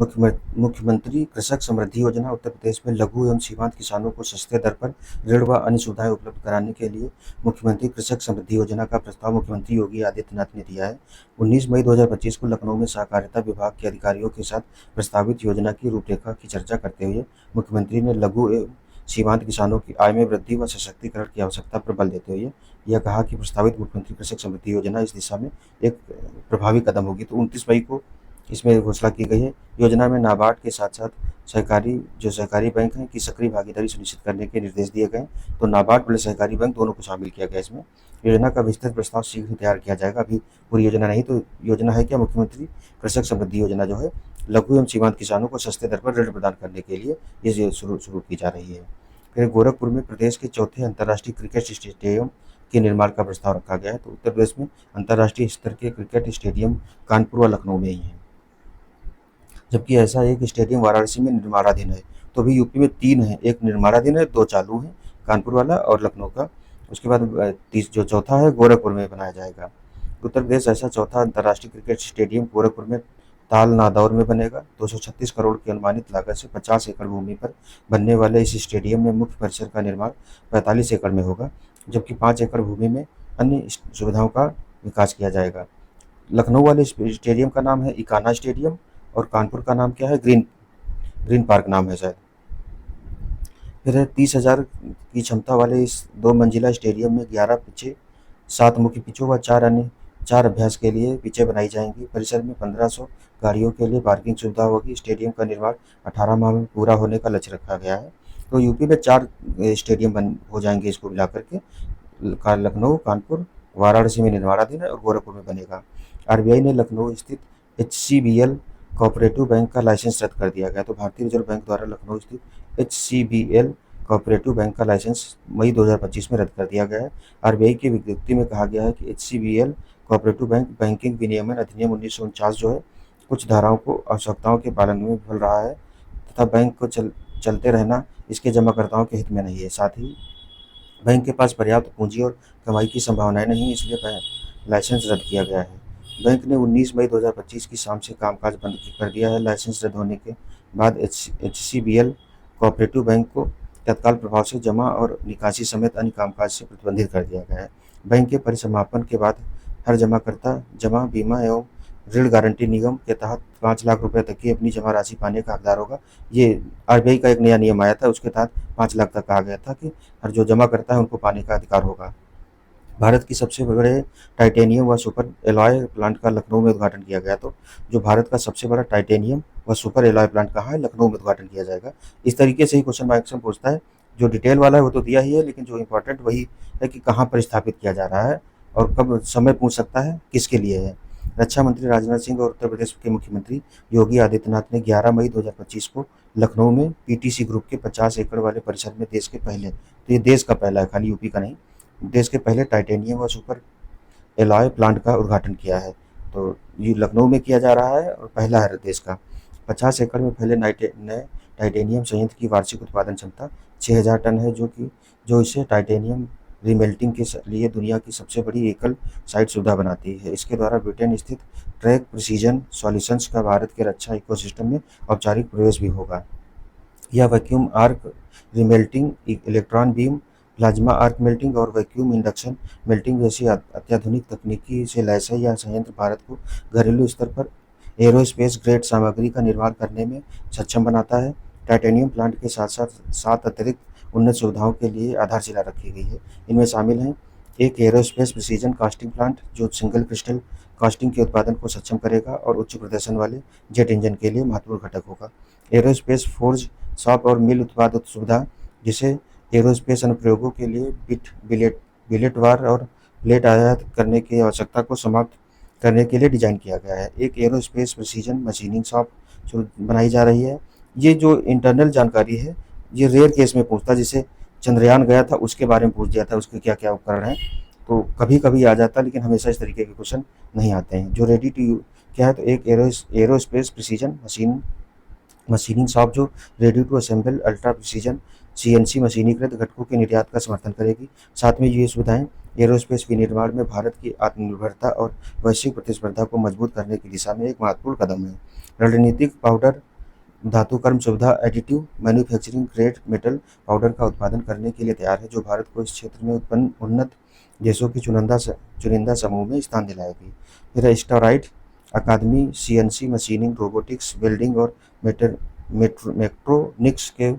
मुख्यमंत्री कृषक समृद्धि योजना। उत्तर प्रदेश में लघु एवं सीमांत किसानों को सस्ते दर पर ऋण व अन्य सुविधाएं उपलब्ध कराने के लिए मुख्यमंत्री कृषक समृद्धि योजना का प्रस्ताव मुख्यमंत्री योगी आदित्यनाथ ने दिया है। 19 मई 2025 को लखनऊ में सहकारिता विभाग के अधिकारियों के साथ प्रस्तावित योजना की रूपरेखा की चर्चा करते हुए मुख्यमंत्री ने लघु एवं सीमांत किसानों की आय में वृद्धि व सशक्तिकरण की आवश्यकता पर बल देते हुए यह कहा कि प्रस्तावित मुख्यमंत्री कृषक समृद्धि योजना इस दिशा में एक प्रभावी कदम होगी। तो 29 मई को इसमें घोषणा की गई है। योजना में नाबार्ड के साथ साथ सहकारी बैंक हैं की सक्रिय भागीदारी सुनिश्चित करने के निर्देश दिए गए। तो नाबार्ड प्लस सहकारी बैंक दोनों को शामिल किया गया इसमें। योजना का विस्तृत प्रस्ताव शीघ्र ही तैयार किया जाएगा। अभी पूरी योजना नहीं, तो योजना है क्या? मुख्यमंत्री कृषक समृद्धि योजना जो है लघु एवं सीमांत किसानों को सस्ते दर पर ऋण प्रदान करने के लिए ये शुरू की जा रही है। फिर गोरखपुर में प्रदेश के चौथे अंतर्राष्ट्रीय क्रिकेट स्टेडियम के निर्माण का प्रस्ताव रखा गया है। तो उत्तर प्रदेश में अंतर्राष्ट्रीय स्तर के क्रिकेट स्टेडियम कानपुर व लखनऊ में ही है, जबकि ऐसा एक स्टेडियम वाराणसी में निर्माणाधीन है। तो अभी यूपी में 3 है, एक निर्माणाधीन है, 2 चालू हैं, कानपुर वाला और लखनऊ का। उसके बाद जो चौथा है गोरखपुर में बनाया जाएगा। उत्तर प्रदेश ऐसा चौथा अंतर्राष्ट्रीय क्रिकेट स्टेडियम गोरखपुर में ताल नादौर में बनेगा। 236 करोड़ की अनुमानित लागत से 50 एकड़ भूमि पर बनने वाले इस स्टेडियम में मुख्य परिसर का निर्माण 45 एकड़ में होगा, जबकि 5 एकड़ भूमि में अन्य सुविधाओं का विकास किया जाएगा। लखनऊ वाले स्टेडियम का नाम है इकाना स्टेडियम और कानपुर का नाम क्या है? ग्रीन पार्क नाम है शायद। फिर 30,000 की क्षमता वाले इस 2 मंजिला स्टेडियम में 11 पिचें, 7 मुख्य पिचों व 4 अभ्यास के लिए पिचें बनाई जाएंगी। परिसर में 1500 गाड़ियों के लिए पार्किंग सुविधा होगी। स्टेडियम का निर्माण 18 माह में पूरा होने का लक्ष्य रखा गया है। तो यूपी में 4 स्टेडियम हो जाएंगे इसको मिलाकर के। लखनऊ, कानपुर, वाराणसी में निर्माणाधीन है और गोरखपुर में बनेगा। आरबीआई ने लखनऊ स्थित HCBL कोऑपरेटिव बैंक का लाइसेंस रद्द कर दिया गया। तो भारतीय रिजर्व बैंक द्वारा लखनऊ स्थित HCBL कोऑपरेटिव बैंक का लाइसेंस मई 2025 में रद्द कर दिया गया है। आरबीआई की विज्ञप्ति में कहा गया है कि HCBL कोऑपरेटिव बैंक बैंकिंग विनियमन अधिनियम 1949 जो है कुछ धाराओं को आवश्यकताओं के पालन में विफल रहा है तथा बैंक को चलते रहना इसके जमाकर्ताओं के हित में नहीं है। साथ ही बैंक के पास पर्याप्त पूंजी और कमाई की संभावनाएं नहीं, इसलिए लाइसेंस रद्द किया गया है। बैंक ने 19 मई 2025 की शाम से कामकाज बंद कर दिया है। लाइसेंस रद्द होने के बाद HCBL कोऑपरेटिव बैंक को तत्काल प्रभाव से जमा और निकासी समेत अन्य कामकाज से प्रतिबंधित कर दिया गया है। बैंक के परिसमापन के बाद हर जमाकर्ता जमा बीमा एवं ऋण गारंटी निगम के तहत 5 लाख रुपए तक की अपनी जमा राशि पाने का हकदार होगा। ये RBI का एक नया नियम आया था, उसके तहत 5 लाख तक कहा गया था कि हर जो जमा करता है उनको पाने का अधिकार होगा। भारत की सबसे बड़े टाइटेनियम व सुपर एलॉय प्लांट का लखनऊ में उद्घाटन किया गया। तो जो भारत का सबसे बड़ा टाइटेनियम व सुपर एलॉय प्लांट कहाँ है, लखनऊ में उद्घाटन किया जाएगा। इस तरीके से ही क्वेश्चन मैक्सिमम पूछता है। जो डिटेल वाला है वो तो दिया ही है, लेकिन जो इंपॉर्टेंट वही है कि कहाँ पर स्थापित किया जा रहा है और कब समय पूछ सकता है, किसके लिए है। रक्षा मंत्री राजनाथ सिंह और उत्तर प्रदेश के मुख्यमंत्री योगी आदित्यनाथ ने 11 मई 2025 को लखनऊ में PTC ग्रुप के 50 एकड़ वाले परिसर में देश के पहले, तो ये देश का पहला है, खाली यूपी का नहीं, देश के पहले टाइटेनियम व सुपर एलॉय प्लांट का उद्घाटन किया है। तो ये लखनऊ में किया जा रहा है और पहला है देश का। 50 एकड़ में फैले नए टाइटेनियम संयंत्र की वार्षिक उत्पादन क्षमता 6000 टन है, जो इसे टाइटेनियम रीमेल्टिंग के लिए दुनिया की सबसे बड़ी एकल साइट सुविधा बनाती है। इसके द्वारा ब्रिटेन स्थित ट्रैक प्रिसीजन सॉल्यूशंस का भारत के रक्षा इकोसिस्टम में औपचारिक प्रवेश भी होगा। यह vacuum arc remelting, electron beam, plasma arc melting और वैक्यूम इंडक्शन मेल्टिंग जैसी अत्याधुनिक तकनीकी से लैस है। यह संयंत्र भारत को घरेलू स्तर पर एरोस्पेस ग्रेड सामग्री का निर्माण करने में सक्षम बनाता है। टाइटेनियम प्लांट के साथ साथ 7 अतिरिक्त उन्नत सुविधाओं के लिए आधारशिला रखी गई है। इनमें शामिल हैं एक एरोस्पेस प्रिसीजन कास्टिंग प्लांट, जो सिंगल क्रिस्टल कास्टिंग के उत्पादन को सक्षम करेगा और उच्च प्रदर्शन वाले जेट इंजन के लिए महत्वपूर्ण घटक होगा। एरोस्पेस फोर्ज शॉप और मिल उत्पाद सुविधा, जिसे एरोस्पेस अनुप्रयोगों के लिए बिलेट वार और प्लेट आयात करने की आवश्यकता को समाप्त करने के लिए डिजाइन किया गया है। एक एरोस्पेस प्रिसीजन मशीनिंग शॉप बनाई जा रही है। ये जो इंटरनल जानकारी है, ये रेयर केस में पूछता, जिसे चंद्रयान गया था उसके बारे में पूछ दिया था, उसके क्या क्या उपकरण हैं, तो कभी कभी आ जाता, लेकिन हमेशा इस तरीके के क्वेश्चन नहीं आते हैं। जो रेडी टू क्या है, तो एक एरोस्पेस प्रिसीजन मशीनिंग शॉप जो ready to assemble ultra precision CNC मशीनीकृत घटकों के निर्यात का समर्थन करेगी। साथ में ये सुविधाएं एरोस्पेस विनिर्माण में भारत की आत्मनिर्भरता और वैश्विक प्रतिस्पर्धा को मजबूत करने की दिशा में एक महत्वपूर्ण कदम है। रणनीतिक पाउडर धातुकर्म सुविधा additive manufacturing grade metal powder का उत्पादन करने के लिए तैयार है, जो भारत को इस क्षेत्र में उत्पन्न उन्नत देशों की चुनिंदा समूह में स्थान दिलाएगी। फिर स्टेरॉइड अकादमी CNC मशीनिंग, रोबोटिक्स, वेल्डिंग और मेट्रोनिक्स के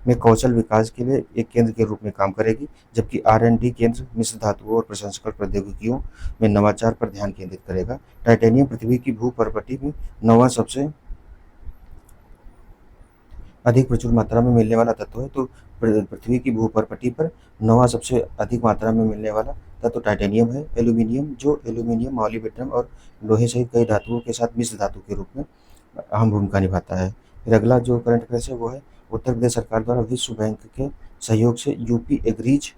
में कौशल विकास के लिए एक केंद्र के रूप में काम करेगी, जबकि R&D केंद्र मिश्र धातुओं और प्रसंस्करण प्रौद्योगिकियों में नवाचार पर ध्यान केंद्रित करेगा। टाइटेनियम पृथ्वी की भूपर्पटी में 9वां सबसे अधिक प्रचुर मात्रा में मिलने वाला तत्व है। तो पृथ्वी की भूपर्पटी पर 9वां सबसे अधिक मात्रा में मिलने वाला तत्व टाइटेनियम है। एल्यूमिनियम, जो एल्यूमिनियम, मॉलिब्डेनम और लोहे सहित कई धातुओं के साथ मिश्र धातु के रूप में अहम भूमिका निभाता है। फिर अगला जो करंट अफेयर्स है वो है उत्तर प्रदेश सरकार द्वारा विश्व बैंक के सहयोग से यूपी एग्रीज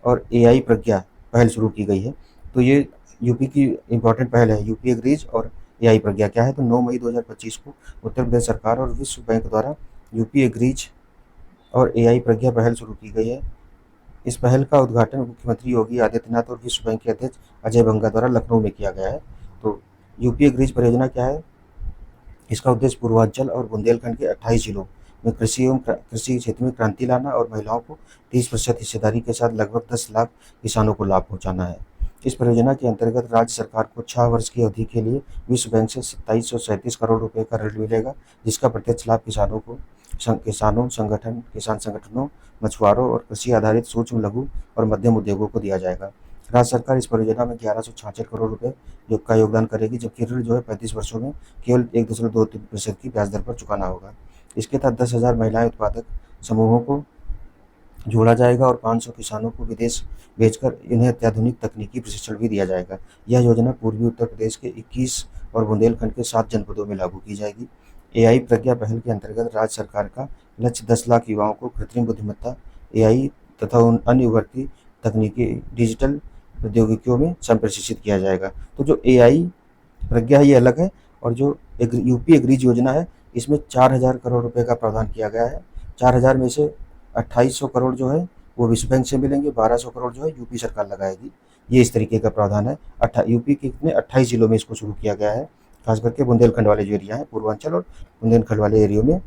और AI प्रज्ञा पहल शुरू की गई है। तो ये यूपी की इम्पोर्टेंट पहल है, यूपी एग्रीज और AI प्रज्ञा क्या है, तो 9 मई 2025 को उत्तर प्रदेश सरकार और विश्व बैंक द्वारा यूपी एग्रीज और AI प्रज्ञा पहल शुरू की गई है। इस पहल का उद्घाटन मुख्यमंत्री योगी आदित्यनाथ और विश्व बैंक के अध्यक्ष अजय बंगा द्वारा लखनऊ में किया गया है। तो यूपी एग्रीज परियोजना क्या है, इसका उद्देश्य पूर्वांचल और बुंदेलखंड के 28 जिलों में कृषि क्षेत्र में क्रांति लाना और महिलाओं को 30% हिस्सेदारी के साथ लगभग 10 लाख किसानों को लाभ पहुंचाना है। इस परियोजना के अंतर्गत राज्य सरकार को 6 वर्ष की अवधि के लिए विश्व बैंक से 2737 करोड़ रुपए का ऋण मिलेगा, जिसका प्रत्यक्ष लाभ किसान संगठनों, मछुआरों और कृषि आधारित सूक्ष्म, लघु और मध्यम उद्योगों को दिया जाएगा। राज्य सरकार इस परियोजना में 1166 करोड़ रुपए का योगदान करेगी, जबकि ऋण जो है 35 वर्षों में केवल 1.23% की ब्याज दर पर चुकाना होगा। इसके तहत 10,000 महिला उत्पादक समूहों को जोड़ा जाएगा और 500 किसानों को विदेश भेजकर इन्हें अत्याधुनिक तकनीकी प्रशिक्षण भी दिया जाएगा। यह योजना पूर्वी उत्तर प्रदेश के 21 और बुंदेलखंड के 7 जनपदों में लागू की जाएगी। AI प्रज्ञा पहल के अंतर्गत राज्य सरकार का लक्ष्य 10 लाख युवाओं को कृत्रिम बुद्धिमत्ता, AI तथा अन्य उभरती तकनीकी डिजिटल प्रौद्योगिकियों में संप्रशिक्षित किया जाएगा। तो जो AI प्रज्ञा है ये अलग है, और जो यूपी एग्रीज योजना है इसमें 4000 करोड़ रुपए का प्रावधान किया गया है। 4000 में से 2800 करोड़ जो है वो विश्व बैंक से मिलेंगे, 1200 करोड़ जो है यूपी सरकार लगाएगी। ये इस तरीके का प्रावधान है। यूपी के कितने 28 जिलों में इसको शुरू किया गया है, खास करके बुंदेलखंड वाले जो एरिया हैं, पूर्वांचल और बुंदेलखंड वाले एरियो में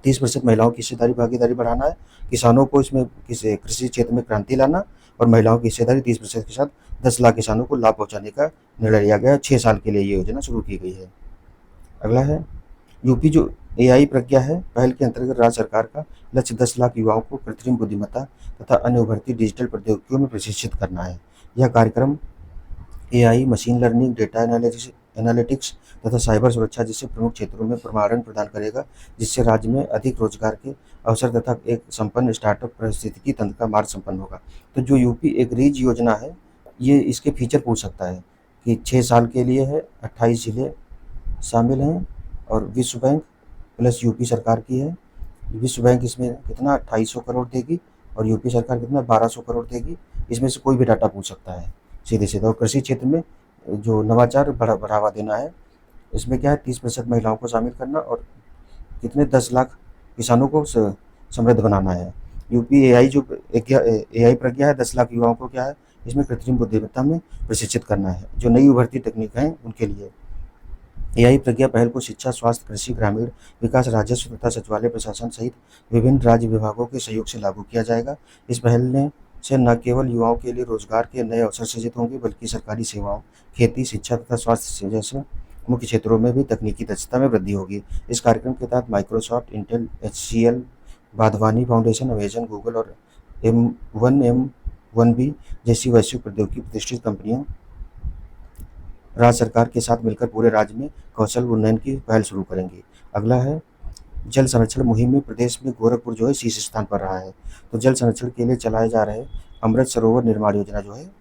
30% महिलाओं की हिस्सेदारी भागीदारी बढ़ाना है, किसानों को इसमें कृषि क्षेत्र में क्रांति लाना और महिलाओं की हिस्सेदारी 30% के साथ 10 लाख किसानों को लाभ पहुंचाने का निर्णय लिया गया है। 6 साल के लिए ये योजना शुरू की गई है। अगला है यूपी जो एआई प्रज्ञा है पहल के अंतर्गत राज्य सरकार का लक्ष्य 10 लाख युवाओं को कृत्रिम बुद्धिमत्ता तथा अन्य उभरती डिजिटल प्रौद्योगिकियों में प्रशिक्षित करना है। यह कार्यक्रम AI, machine learning, data analytics तथा साइबर सुरक्षा जैसे प्रमुख क्षेत्रों में प्रमाणन प्रदान करेगा, जिससे राज्य में अधिक रोजगार के अवसर तथा एक संपन्न स्टार्टअप पारिस्थितिकी तंत्र का मार्ग संपन्न होगा। तो जो यूपी एक रीज योजना है, ये इसके फीचर पूछ सकता है कि 6 साल के लिए है, 28 जिले शामिल हैं और विश्व बैंक प्लस यूपी सरकार की है। विश्व बैंक इसमें कितना 2800 करोड़ देगी और यूपी सरकार कितना 1200 करोड़ देगी। इसमें से कोई भी डाटा पूछ सकता है सीधे सीधे। और कृषि क्षेत्र में जो नवाचार बढ़ावा देना है, इसमें क्या है 30% महिलाओं को शामिल करना और कितने 10 लाख किसानों को समृद्ध बनाना है। यूपी एआई जो एआई प्रज्ञा है 10 लाख युवाओं को क्या है इसमें कृत्रिम बुद्धिमत्ता में प्रशिक्षित करना है, जो नई उभरती तकनीक हैं उनके लिए। एआई प्रज्ञा पहल को शिक्षा, स्वास्थ्य, कृषि, ग्रामीण विकास, राजस्व तथा सचिवालय प्रशासन सहित विभिन्न राज्य विभागों के सहयोग से लागू किया जाएगा। इस पहल ने से न केवल युवाओं के लिए रोजगार के नए अवसर सृजित होंगे, बल्कि सरकारी सेवाओं, खेती, शिक्षा तथा स्वास्थ्य जैसे मुख्य क्षेत्रों में भी तकनीकी दक्षता में वृद्धि होगी। इस कार्यक्रम के तहत Microsoft, Intel, HCL, Wadhwani foundation, Amazon, Google और M1B जैसी वैश्विक प्रौद्योगिकी प्रतिष्ठित कंपनियां राज्य सरकार के साथ मिलकर पूरे राज्य में कौशल उन्नयन की पहल शुरू करेंगी। अगला है जल संरक्षण मुहिम में प्रदेश में गोरखपुर जो है शीर्ष स्थान पर रहा है। तो जल संरक्षण के लिए चलाए जा रहे अमृत सरोवर निर्माण योजना जो है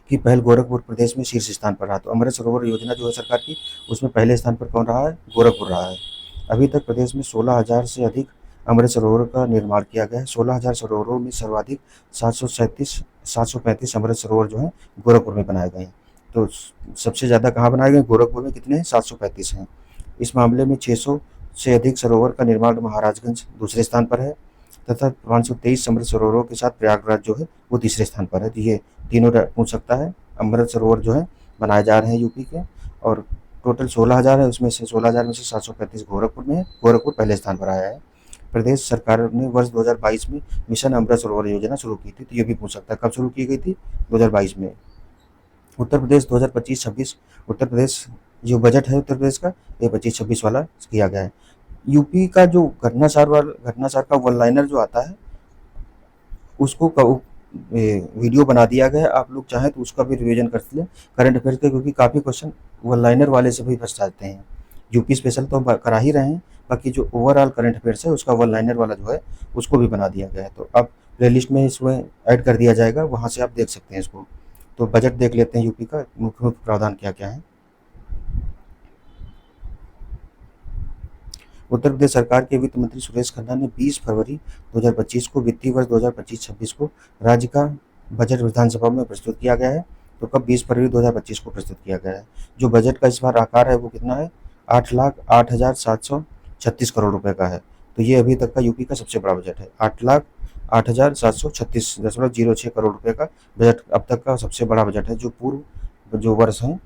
कि पहल गोरखपुर प्रदेश में शीर्ष स्थान पर रहा। तो अमृत सरोवर योजना जो है सरकार की, उसमें पहले स्थान पर कौन रहा है? गोरखपुर रहा है। अभी तक प्रदेश में 16,000 से अधिक अमृत सरोवर का निर्माण किया गया है। 16,000 सरोवरों में सर्वाधिक 735 अमृत सरोवर जो है गोरखपुर में बनाए गए हैं। तो सबसे ज़्यादा कहाँ बनाए गए? गोरखपुर में कितने हैं? 735 हैं। इस मामले में 600 से अधिक सरोवर का निर्माण महाराजगंज दूसरे स्थान पर है तथा 523 अमृत सरोवरों के साथ प्रयागराज जो है वो तीसरे स्थान पर है। तो ये तीनों पूछ सकता है। अमृत सरोवर जो है बनाए जा रहे हैं यूपी के और टोटल 16,000 है, उसमें से 16,000 में से 735 गोरखपुर में है। गोरखपुर पहले स्थान पर आया है। प्रदेश सरकार ने वर्ष 2022 में मिशन अमृत सरोवर योजना शुरू की थी। तो ये भी पूछ सकता है कब शुरू की गई थी? 2022 में। उत्तर प्रदेश 2025-26 उत्तर प्रदेश जो बजट है उत्तर प्रदेश का, ये 25-26 वाला किया गया है। यूपी का जो घटनासार का वन लाइनर जो आता है उसको वीडियो बना दिया गया है। आप लोग चाहें तो उसका भी रिवीजन कर लें करंट अफेयर के, क्योंकि काफ़ी क्वेश्चन वन लाइनर वाले से भी फंस जाते हैं। यूपी स्पेशल तो हम करा ही रहे हैं, बाकी जो ओवरऑल करंट अफेयर्स है उसका वन लाइनर वाला जो है उसको भी बना दिया गया है। तो अब प्ले लिस्ट में इसमें ऐड कर दिया जाएगा, वहाँ से आप देख सकते हैं इसको। तो बजट देख लेते हैं यूपी का मुख्य मुख्य प्रावधान क्या क्या है। उत्तर प्रदेश सरकार के वित्त मंत्री सुरेश खन्ना ने 20 फरवरी 2025 को वित्तीय वर्ष 2025-26 को राज्य का बजट विधानसभा में प्रस्तुत किया गया है। तो कब? 20 फरवरी 2025 को प्रस्तुत किया गया है। जो बजट का इस बार आकार है वो कितना है? 8,08,736 करोड़ रुपए का है। तो ये अभी तक का यूपी का सबसे बड़ा बजट है। 8,08,736.06 करोड़ रुपए का बजट अब तक का सबसे बड़ा बजट है। जो पूर्व जो वर्ष है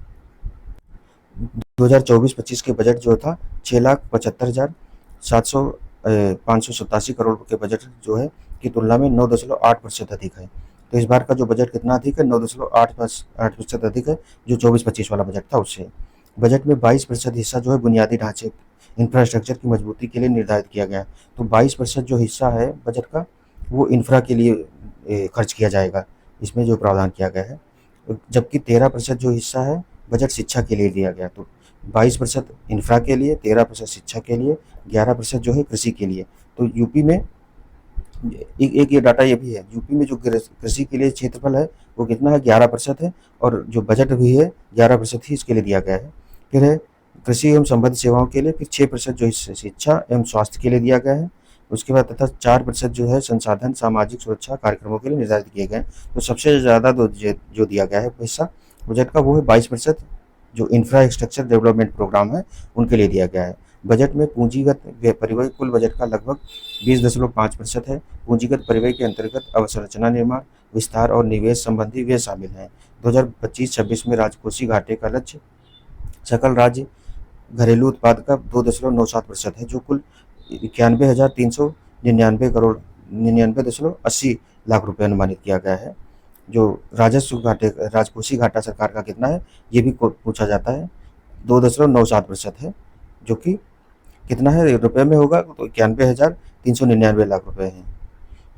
2024-25 के बजट जो था 6,75,587 करोड़ के बजट जो है की तुलना में 9.8% अधिक है। तो इस बार का जो बजट कितना अधिक है? 9.8% अधिक है जो 24-25 वाला बजट था उससे। बजट में 22% हिस्सा जो है बुनियादी ढांचे इंफ्रास्ट्रक्चर की मजबूती के लिए निर्धारित किया गया है। तो 22% जो हिस्सा है बजट का वो इंफ्रा के लिए खर्च किया जाएगा, इसमें जो प्रावधान किया गया है। जबकि 13% जो हिस्सा है बजट शिक्षा के लिए दिया गया। तो 22% इंफ्रा के लिए, 13% शिक्षा के लिए, 11% जो है कृषि के लिए। तो यूपी में एक ये डाटा ये भी है, यूपी में जो कृषि के लिए क्षेत्रफल है वो कितना है? 11% है और जो बजट भी है 11% ही इसके लिए दिया गया है। फिर है कृषि एवं संबद्ध सेवाओं के लिए, फिर 6% जो शिक्षा एवं स्वास्थ्य के लिए दिया गया है। उसके बाद तथा 4% जो है संसाधन सामाजिक सुरक्षा कार्यक्रमों के लिए निर्धारित किए गए। तो सबसे ज़्यादा जो दिया गया है हिस्सा बजट का वो है 22% जो इंफ्रास्ट्रक्चर डेवलपमेंट प्रोग्राम है उनके लिए दिया गया है। बजट में पूंजीगत परिव्यय कुल बजट का लगभग 20.5% है। पूंजीगत परिव्यय के अंतर्गत अवसंरचना निर्माण, विस्तार और निवेश संबंधी व्यय शामिल हैं। 2025-26 में राजकोषीय घाटे का लक्ष्य सकल राज्य घरेलू उत्पाद का 2.97% है, जो कुल 91,399 रुपये अनुमानित किया गया है। जो राजकोषीय घाटा सरकार का कितना है, ये भी पूछा जाता है, 2.97% है, जो कि कितना है रुपए में होगा, तो 91,399 लाख रुपए हैं।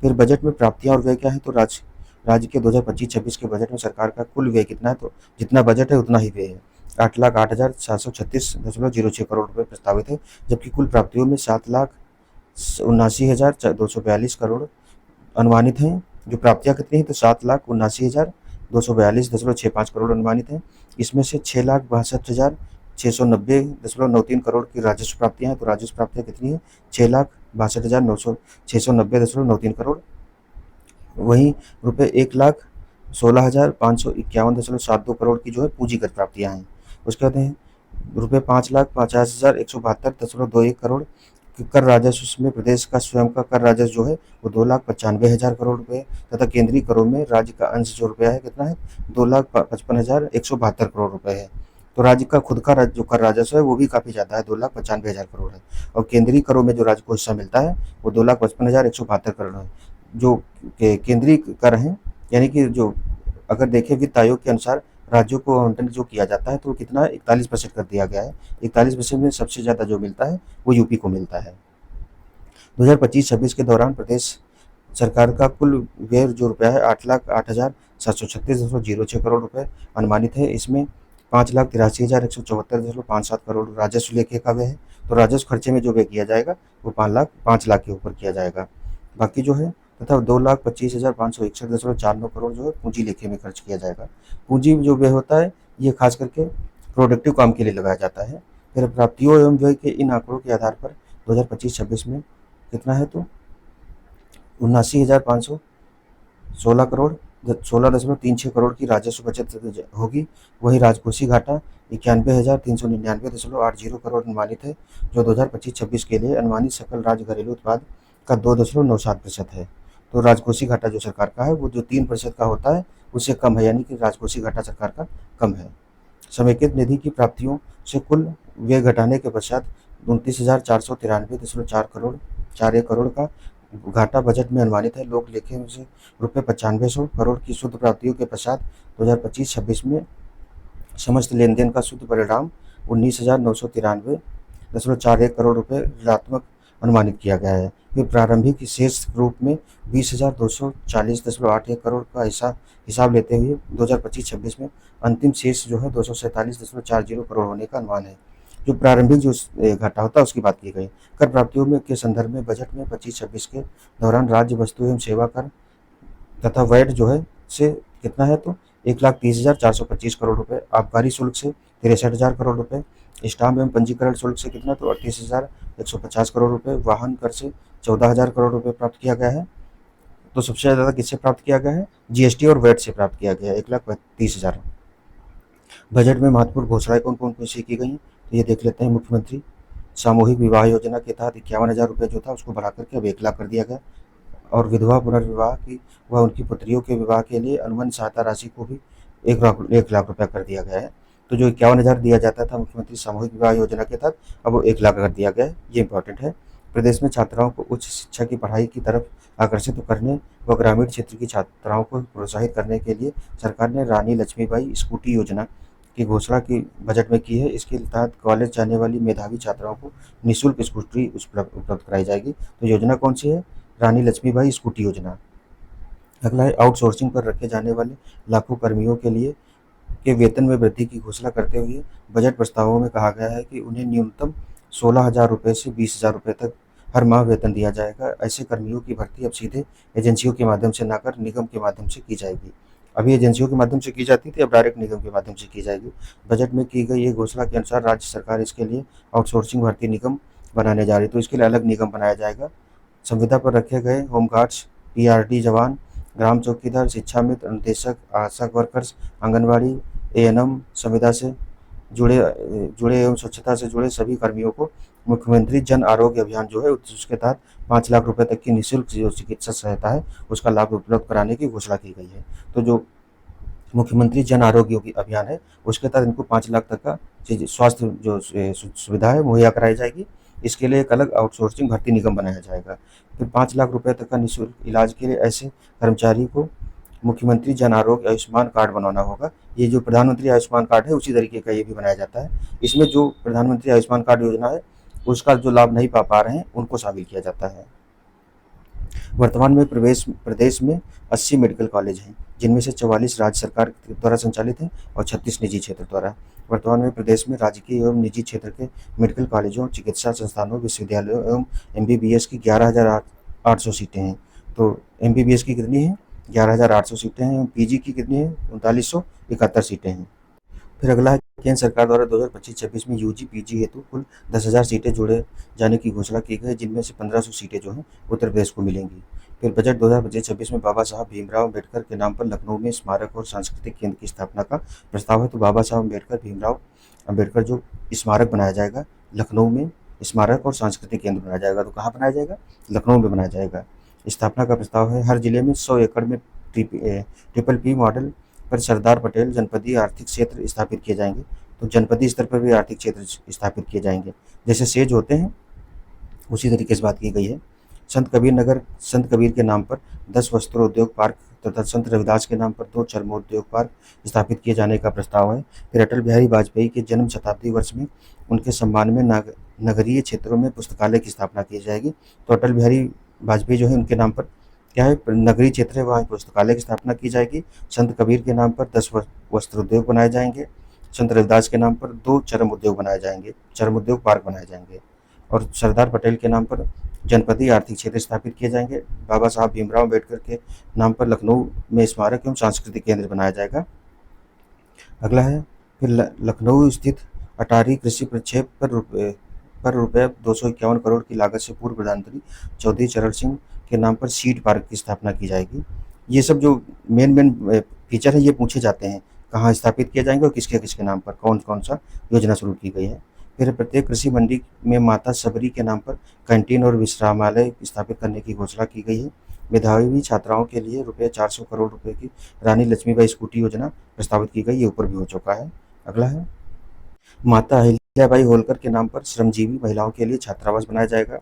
फिर बजट में प्राप्तियां और व्यय क्या है, तो राज्य के 2025-26 के बजट में सरकार का कुल व्यय कितना है, तो जितना बजट है उतना ही व्यय है। 8,08,736.06 करोड़ रुपए प्रस्तावित है, जबकि कुल प्राप्तियों में 7,79,242 करोड़ अनुमानित हैं। जो प्राप्तियां कितनी है, तो 7,79,242.65 करोड़ अनुमानित हैं। इसमें से 6,62,690.93 करोड़ की राजस्व प्राप्तियां हैं। तो राजस्व प्राप्तियां कितनी है, 6,62,690.93 करोड़। वहीं रुपये 1,16,551.72 करोड़ की जो है पूंजीगत प्राप्तियां हैं। उसके बाद हैं रुपये 5,50,172.21 करोड़ कर राजस्व में प्रदेश का स्वयं का कर राजस्व जो है वो 2,95,000 करोड़ रुपए, तथा केंद्रीय करों में राज्य का अंश जो रुपया है कितना है, 2,55,172 करोड़ रुपए है। तो राज्य का खुद का जो कर राजस्व है वो भी काफ़ी ज़्यादा है, 2,95,000 करोड़ है। और केंद्रीय करों में जो राज्य को हिस्सा मिलता है वो 2,55,172 करोड़ है। जो केंद्रीय कर हैं, यानी कि जो अगर देखें वित्त आयोग के अनुसार राज्यों को आवंटन जो किया जाता है तो कितना 41% कर दिया गया है। 41% में सबसे ज़्यादा जो मिलता है वो यूपी को मिलता है। 2025-26 के दौरान प्रदेश सरकार का कुल व्यय जो रुपया है 8,08,736.06 करोड़ रुपए अनुमानित है। इसमें 5,83,174.57 करोड़ राजस्व लेखे का व्यय है। तो राजस्व खर्चे में जो व्यय किया जाएगा वो 5 लाख के ऊपर किया जाएगा। बाकी जो है तथा 2,25,561.49 करोड़ जो है पूंजी लेखे में खर्च किया जाएगा। पूंजी जो व्यय होता है ये खास करके प्रोडक्टिव काम के लिए लगाया जाता है। फिर प्राप्तियों एवं व्यय के इन आंकड़ों के आधार पर 2025-26 में कितना है, तो 79,516 करोड़ 16.36 करोड़ की राजस्व बचत होगी। वहीं राजकोषीय घाटा 91,399.80 करोड़ अनुमानित है, जो 2025-26 के लिए अनुमानित सकल राज्य घरेलू उत्पाद का 2.97% है। तो राजकोषीय घाटा जो सरकार का है वो जो 3% का होता है उससे कम है, यानी कि राजकोषीय घाटा सरकार का कम है। समेकित निधि की प्राप्तियों से कुल व्यय घटाने के पश्चात 29,493.41 करोड़ का घाटा बजट में अनुमानित है। लोक लेखे से रुपये 9500 करोड़ की शुद्ध प्राप्तियों के पश्चात 2025-26 में समस्त लेन देन का शुद्ध परिणाम 19,993.41 करोड़ रुपये ऋणात्मक अनुमानित किया गया है। फिर प्रारंभिक शेष रूप में 20,240.81 करोड़ का हिसाब लेते हुए 2025-26 में अंतिम शेष जो है 247.40 करोड़ होने का अनुमान है। जो प्रारंभिक जो घाटा होता है उसकी बात की गई। कर प्राप्तियों में के संदर्भ में बजट में 25-26 के दौरान राज्य वस्तु एवं सेवा कर तथा वैट जो है से कितना है, तो 1,30,425 करोड़ रुपए। आबकारी शुल्क से 63,000 करोड़ रुपए। स्टाम्प एवं पंजीकरण शुल्क से कितना, तो 38,150 करोड़ रुपए। वाहन कर से 14,000 करोड़ रुपए प्राप्त किया गया है। तो सबसे ज़्यादा किससे प्राप्त किया गया है, जीएसटी और वैट से प्राप्त किया गया है, 1,32,000। बजट में महत्वपूर्ण घोषणाएं कौन कौन सी की गई, तो ये देख लेते हैं। मुख्यमंत्री सामूहिक विवाह योजना के तहत 51,000 रुपये जो था उसको बढ़ा करके अब 1 लाख कर दिया गया। और विधवा पुनर्विवाह की व उनकी पुत्रियों के विवाह के लिए अनुबंध सहायता राशि को भी 1 लाख रुपया कर दिया गया है। तो जो 51,000 दिया जाता था मुख्यमंत्री सामूहिक विवाह योजना के तहत, अब वो 1 लाख कर दिया गया है। ये इंपॉर्टेंट है। प्रदेश में छात्राओं को उच्च शिक्षा की पढ़ाई की तरफ आकर्षित करने व ग्रामीण क्षेत्र की छात्राओं को प्रोत्साहित करने के लिए सरकार ने रानी लक्ष्मीबाई स्कूटी योजना की घोषणा की बजट में की है। इसके तहत कॉलेज जाने वाली मेधावी छात्राओं को निःशुल्क स्कूटी उपलब्ध कराई जाएगी। तो योजना कौन सी है, रानी लक्ष्मीबाई स्कूटी योजना। अगला है आउटसोर्सिंग पर रखे जाने वाले लाखों कर्मियों के लिए के वेतन में वृद्धि की घोषणा करते हुए बजट प्रस्तावों में कहा गया है कि उन्हें न्यूनतम 16,000 रुपये से 20,000 रुपये तक हर माह वेतन दिया जाएगा। ऐसे कर्मियों की भर्ती अब सीधे एजेंसियों के माध्यम से न कर निगम के माध्यम से की जाएगी। अभी एजेंसियों के माध्यम से की जाती थी, अब डायरेक्ट निगम के माध्यम से की जाएगी। बजट में की गई ये घोषणा के अनुसार राज्य सरकार इसके लिए आउटसोर्सिंग भर्ती निगम बनाने जा रही है। तो इसके लिए अलग निगम बनाया जाएगा। संविदा पर रखे गए होमगार्ड्स, पीआरडी जवान, ग्राम चौकीदार, शिक्षा मित्र, अनुदेशक, आशा वर्कर्स, आंगनबाड़ी, एएनएम, संविदा से जुड़े एवं स्वच्छता से जुड़े सभी कर्मियों को मुख्यमंत्री जन आरोग्य अभियान जो है उसके तहत 5 लाख रुपए तक की निःशुल्क जो चिकित्सा सहायता है उसका लाभ उपलब्ध कराने की घोषणा की गई है। तो जो मुख्यमंत्री जन आरोग्य अभियान है उसके तहत इनको 5 लाख तक का स्वास्थ्य जो सुविधा है मुहैया कराई जाएगी। इसके लिए एक अलग आउटसोर्सिंग भर्ती निगम बनाया जाएगा। फिर 5 लाख रुपए तक का निःशुल्क इलाज के लिए ऐसे कर्मचारी को मुख्यमंत्री जन आरोग्य आयुष्मान कार्ड बनवाना होगा। ये जो प्रधानमंत्री आयुष्मान कार्ड है उसी तरीके का ये भी बनाया जाता है। इसमें जो प्रधानमंत्री आयुष्मान कार्ड योजना है उसका जो लाभ नहीं पा रहे हैं उनको शामिल किया जाता है। वर्तमान में प्रदेश में 80 मेडिकल कॉलेज हैं, जिनमें से 44 राज्य सरकार द्वारा संचालित हैं और 36 निजी क्षेत्र द्वारा। वर्तमान में प्रदेश में राजकीय एवं निजी क्षेत्र के मेडिकल कॉलेजों, चिकित्सा संस्थानों, विश्वविद्यालयों एवं एमबीबीएस की 11,800 सीटें हैं। तो एमबीबीएस की कितनी है? 11,800 सीटें हैं। पीजी की कितनी है? 3971 सीटें हैं। फिर अगला है केंद्र सरकार द्वारा 2025-26 में यूजी पीजी हेतु कुल 10,000 सीटें जोड़े जाने की घोषणा की गई, जिनमें से 1500 सीटें जो हैं उत्तर प्रदेश को मिलेंगी। फिर बजट 2025-26 में बाबा साहब भीमराव अम्बेडकर के नाम पर लखनऊ में स्मारक और सांस्कृतिक केंद्र की स्थापना का प्रस्ताव है। तो बाबा साहब भीमराव अम्बेडकर जो स्मारक बनाया जाएगा, लखनऊ में स्मारक और सांस्कृतिक केंद्र बनाया जाएगा। तो कहाँ बनाया जाएगा? लखनऊ में बनाया जाएगा। स्थापना का प्रस्ताव है। हर जिले में 100 एकड़ में ट्रिपल पी मॉडल पर सरदार पटेल जनपदीय आर्थिक क्षेत्र स्थापित किए जाएंगे। तो जनपदीय स्तर पर भी आर्थिक क्षेत्र स्थापित किए जाएंगे, जैसे सेज होते हैं उसी तरीके से बात की गई है। संत कबीर के नाम पर 10 वस्त्रोद्योग पार्क तथा संत रविदास के नाम पर 2 चर्मोद्योग पार्क स्थापित किए जाने का प्रस्ताव है। फिर अटल बिहारी वाजपेयी के जन्म शताब्दी वर्ष में उनके सम्मान में नगरीय क्षेत्रों में पुस्तकालय की स्थापना की जाएगी। तो अटल बिहारी वाजपेयी जो है उनके नाम पर क्या है, नगरीय क्षेत्र है, वहाँ पुस्तकालय की स्थापना की जाएगी। संत कबीर के नाम पर 10 वस्त्र उद्योग बनाए जाएंगे। संत रविदास के नाम पर 2 चर्म उद्योग बनाए जाएंगे, चर्म उद्योग पार्क बनाए जाएंगे। और सरदार पटेल के नाम पर जनपदीय आर्थिक क्षेत्र स्थापित किए जाएंगे। बाबा साहब भीमराव अम्बेडकर के नाम पर लखनऊ में स्मारक एवं सांस्कृतिक केंद्र बनाया जाएगा। अगला है फिर लखनऊ स्थित अटारी कृषि प्रक्षेप पर रुपये 251 करोड़ की लागत से पूर्व प्रधानमंत्री चौधरी चरण सिंह के नाम पर सीड पार्क की स्थापना की जाएगी। ये सब जो मेन फीचर है ये पूछे जाते हैं, कहाँ स्थापित किए जाएंगे और किसके किसके नाम पर कौन कौन सा योजना शुरू की गई है। फिर प्रत्येक कृषि मंडी में माता सबरी के नाम पर कैंटीन और विश्रामालय स्थापित करने की घोषणा की गई है। मेधावी छात्राओं के लिए रुपये 400 करोड़ रुपए की रानी लक्ष्मीबाई स्कूटी योजना प्रस्तावित की गई, ये ऊपर भी हो चुका है। अगला है माता अहिल्याबाई होलकर के नाम पर श्रमजीवी महिलाओं के लिए छात्रावास बनाया जाएगा।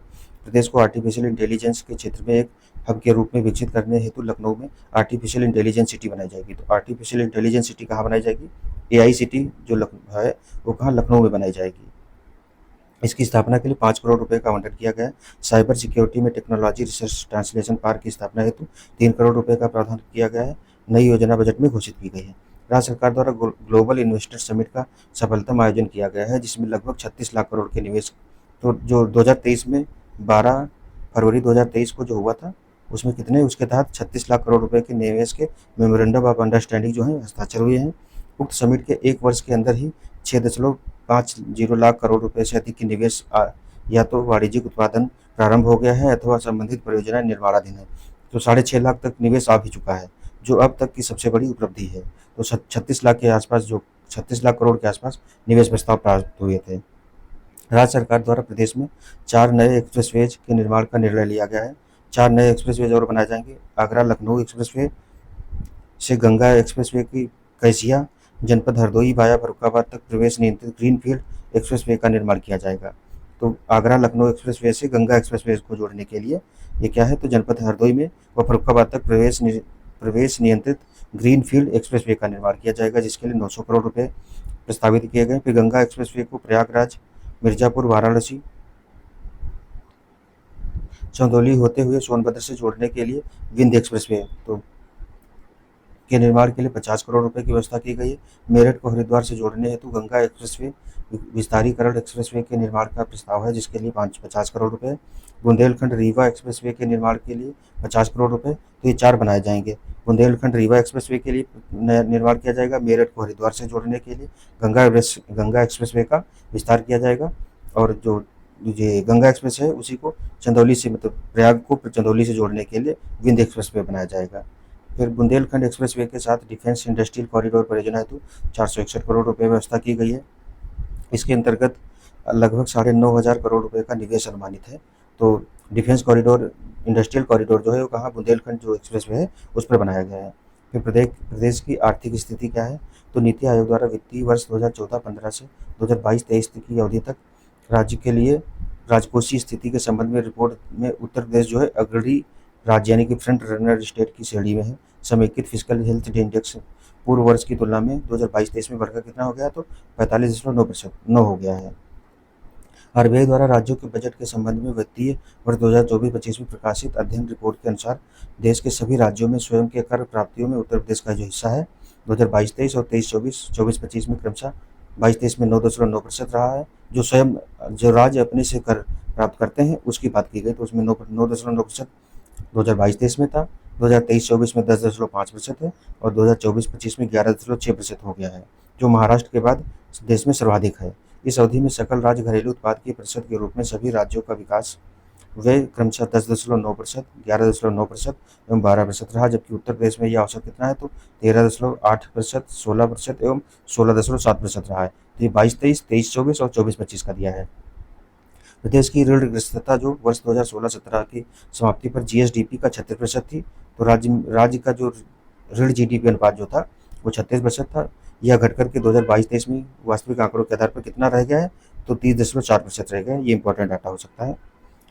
प्रदेश को आर्टिफिशियल इंटेलिजेंस के क्षेत्र में एक हब के रूप में विकसित करने हेतु लखनऊ में आर्टिफिशियल इंटेलिजेंस सिटी बनाई जाएगी। तो आर्टिफिशियल इंटेलिजेंस सिटी कहाँ बनाई जाएगी? एआई सिटी जो है वो कहाँ? लखनऊ में बनाई जाएगी। इसकी स्थापना के लिए 5 करोड़ रुपए का आवंटन किया गया है। साइबर सिक्योरिटी में टेक्नोलॉजी रिसर्च ट्रांसलेशन पार्क की स्थापना हेतु 3 करोड़ रुपए का प्रावधान किया गया है। नई योजना बजट में घोषित की गई है। राज्य सरकार द्वारा ग्लोबल इन्वेस्टर समिट का सफलतम आयोजन किया गया है, जिसमें लगभग 36 लाख करोड़ के निवेश तो जो 2023 में 12 फरवरी 2023 को जो हुआ था उसमें कितने, उसके तहत 36 लाख करोड़ रुपए के निवेश के मेमोरेंडम ऑफ अंडरस्टैंडिंग जो है हस्ताक्षर हुए हैं। उक्त समिट के 1 वर्ष के अंदर ही 6.50 लाख करोड़ रुपए से अधिक की निवेश या तो वाणिज्यिक उत्पादन प्रारंभ हो गया है अथवा संबंधित परियोजनाएं निर्माणाधीन है। तो 6.5 लाख तक निवेश आ भी चुका है, जो अब तक की सबसे बड़ी उपलब्धि है। तो 36 लाख के आसपास जो 36 लाख करोड़ के आसपास निवेश प्रस्ताव प्राप्त हुए थे। राज्य सरकार द्वारा प्रदेश में 4 नए एक्सप्रेसवेज के निर्माण का निर्णय लिया गया है। 4 नए एक्सप्रेसवेज और बनाए जाएंगे। आगरा लखनऊ एक्सप्रेसवे से गंगा एक्सप्रेसवे की कैसिया जनपद हरदोई वाया फर्रुखाबाद तक प्रवेश नियंत्रित ग्रीनफील्ड एक्सप्रेसवे का निर्माण किया जाएगा। तो आगरा लखनऊ एक्सप्रेसवे से गंगा एक्सप्रेसवे को जोड़ने के लिए ये क्या है, तो जनपद हरदोई में व फर्रुखाबाद तक प्रवेश नियंत्रित ग्रीनफील्ड एक्सप्रेसवे का निर्माण किया जाएगा, जिसके लिए 900 करोड़ रुपए प्रस्तावित किए गए। फिर गंगा एक्सप्रेसवे को प्रयागराज, मिर्जापुर, वाराणसी, चंदौली होते हुए सोनभद्र से जोड़ने के लिए विंध्य एक्सप्रेसवे के निर्माण के लिए 50 करोड़ रुपए की व्यवस्था की गई है। मेरठ को हरिद्वार से जोड़ने हेतु गंगा एक्सप्रेसवे विस्तारीकरण एक्सप्रेसवे के निर्माण का प्रस्ताव है, जिसके लिए 50 करोड़ रुपए। बुंदेलखंड रीवा एक्सप्रेसवे के निर्माण के लिए 50 करोड़ रुपए। तो ये 4 बनाए जाएंगे। बुंदेलखंड रीवा एक्सप्रेसवे के लिए निर्माण किया जाएगा। मेरठ को हरिद्वार से जोड़ने के लिए गंगा एक्सप्रेसवे का विस्तार किया जाएगा। और जो ये गंगा एक्सप्रेस है उसी को चंदौली से, मतलब प्रयाग को चंदौली से जोड़ने के लिए विंध्य एक्सप्रेसवे बनाया जाएगा। फिर बुंदेलखंड एक्सप्रेसवे के साथ डिफेंस इंडस्ट्रियल कॉरिडोर परियोजना हेतु 461 करोड़ रुपए व्यवस्था की गई है। इसके अंतर्गत लगभग 9,500 करोड़ रुपए का निवेश अनुमानित है। तो डिफेंस कॉरिडोर, इंडस्ट्रियल कॉरिडोर जो है वो कहाँ, बुंदेलखंड जो एक्सप्रेसवे है उस पर बनाया गया है। फिर प्रदेश की आर्थिक स्थिति क्या है, तो नीति आयोग द्वारा वित्तीय वर्ष 2014-15 से 2022-23 की अवधि तक राज्य के लिए राजकोषीय स्थिति के संबंध में रिपोर्ट में उत्तर प्रदेश जो है अग्रणी राज्य यानी कि फ्रंट रनर स्टेट की श्रेणी में है। समेकित फिजिकल हेल्थ इंडेक्स पूर्व वर्ष की तुलना में 2022-23 में बढ़कर कितना हो गया, तो 45.9% हो गया है। आरबीआई द्वारा राज्यों के बजट के संबंध में वित्तीय वर्ष 2024-25 में प्रकाशित अध्ययन रिपोर्ट के अनुसार देश के सभी राज्यों में स्वयं के कर प्राप्तियों में उत्तर प्रदेश का जो हिस्सा है 2022-23 और 23-24 में क्रमशः 22-23 में 9.9% रहा है। जो राज्य अपने से कर प्राप्त करते हैं उसकी बात की गई तो उसमें 9.9% 2022-23 में था, 2023-24 में 10.5% है और 2024-25 में 11.6% हो गया है, जो महाराष्ट्र के बाद देश में सर्वाधिक है। इस अवधि में सकल राज्य घरेलू उत्पाद के प्रतिशत के रूप में सभी राज्यों का विकास व्यय क्रमशः 10.9%, 11.9% एवं 12% रहा, जबकि उत्तर प्रदेश में यह औसत कितना है, तो 13.8%, 16% एवं 16.7% रहा है। तो ये 22-23, 23-24 और 24-25 का दिया है। प्रदेश की ऋणग्रस्तता जो वर्ष 2016-17 की समाप्ति पर जीएसडीपी का 36% थी, तो राज्य का जो ऋण जीडीपी अनुपात जो था वो 36% था। यह घटकर के 2022-23 में वास्तविक आंकड़ों के आधार पर कितना रह गया है, तो 30.4% रह गया है। ये इंपॉर्टेंट डाटा हो सकता है।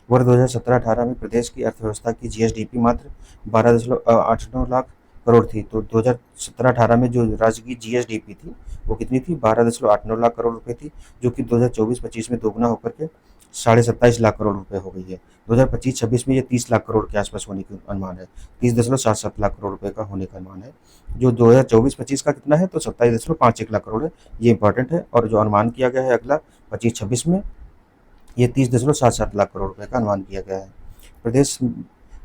वर्ष 2017-18 में प्रदेश की अर्थव्यवस्था की जीएसडीपी मात्र 12.89 लाख करोड़ थी। तो 2017-18 में जो राज्य की जीएसडीपी थी वो कितनी थी, 12.89 लाख करोड़ रुपए थी, जो कि 2024-25 में दोगुना होकर के 27.5 लाख करोड़ रुपए हो गई है। 2025-26 में ये 30 लाख करोड़ के आसपास होने का अनुमान है, 30.77 लाख करोड़ रुपए का होने का अनुमान है। जो 2024-25 का कितना है, तो 27.51 लाख करोड़ है। ये इंपॉर्टेंट है। और जो अनुमान किया गया है अगला 25-26 में, ये 30.77 लाख करोड़ रुपए का अनुमान किया गया है। प्रदेश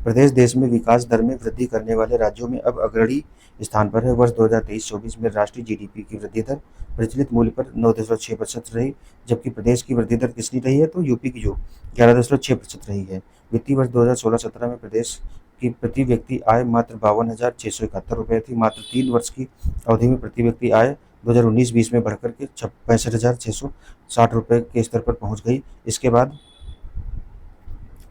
प्रदेश देश में विकास दर में वृद्धि करने वाले राज्यों में अब अग्रणी स्थान पर है। वर्ष 2023-24 में राष्ट्रीय जीडीपी की वृद्धि दर प्रचलित मूल्य पर 9.6% रही, जबकि प्रदेश की वृद्धि दर कितनी रही है, तो यूपी की जो 11.6% रही है। वित्तीय वर्ष 2016-17 में प्रदेश की प्रति व्यक्ति आय मात्र 52,671 रुपये थी। मात्र 3 वर्ष की अवधि में प्रति व्यक्ति आय 2019-20 में बढ़कर के 65,660 रुपये के स्तर पर पहुंच गई। इसके बाद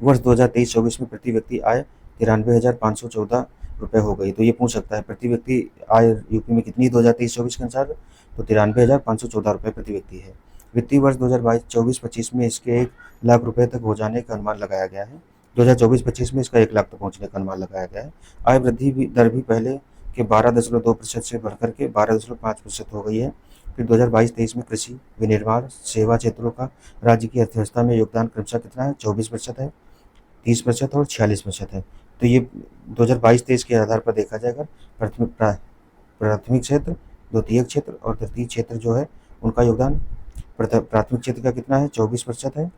वर्ष 2023-24 में प्रति व्यक्ति आय 93,514 रुपये हो गई। तो ये पूछ सकता है प्रति व्यक्ति आय यूपी में कितनी 2023-24 के अनुसार, तो 93,514 रुपये प्रति व्यक्ति है। वित्तीय वर्ष 2022-24-25 में इसके 1 लाख रुपये तक हो जाने का अनुमान लगाया गया है। 2024-25 में इसका 1 लाख तक पहुँचने का अनुमान लगाया गया है। आय वृद्धि दर भी पहले के 12.2% से बढ़कर के 12.5% हो गई है। फिर 2022-23 में कृषि, विनिर्माण, सेवा क्षेत्रों का राज्य की अर्थव्यवस्था में योगदान क्रमशः कितना है, 24% है, 30% और 46% है। तो ये 2022-23 के आधार पर देखा जाएगा। प्राथमिक क्षेत्र, द्वितीयक क्षेत्र और तृतीय क्षेत्र जो है उनका योगदान प्राथमिक क्षेत्र का कितना है, 24% है,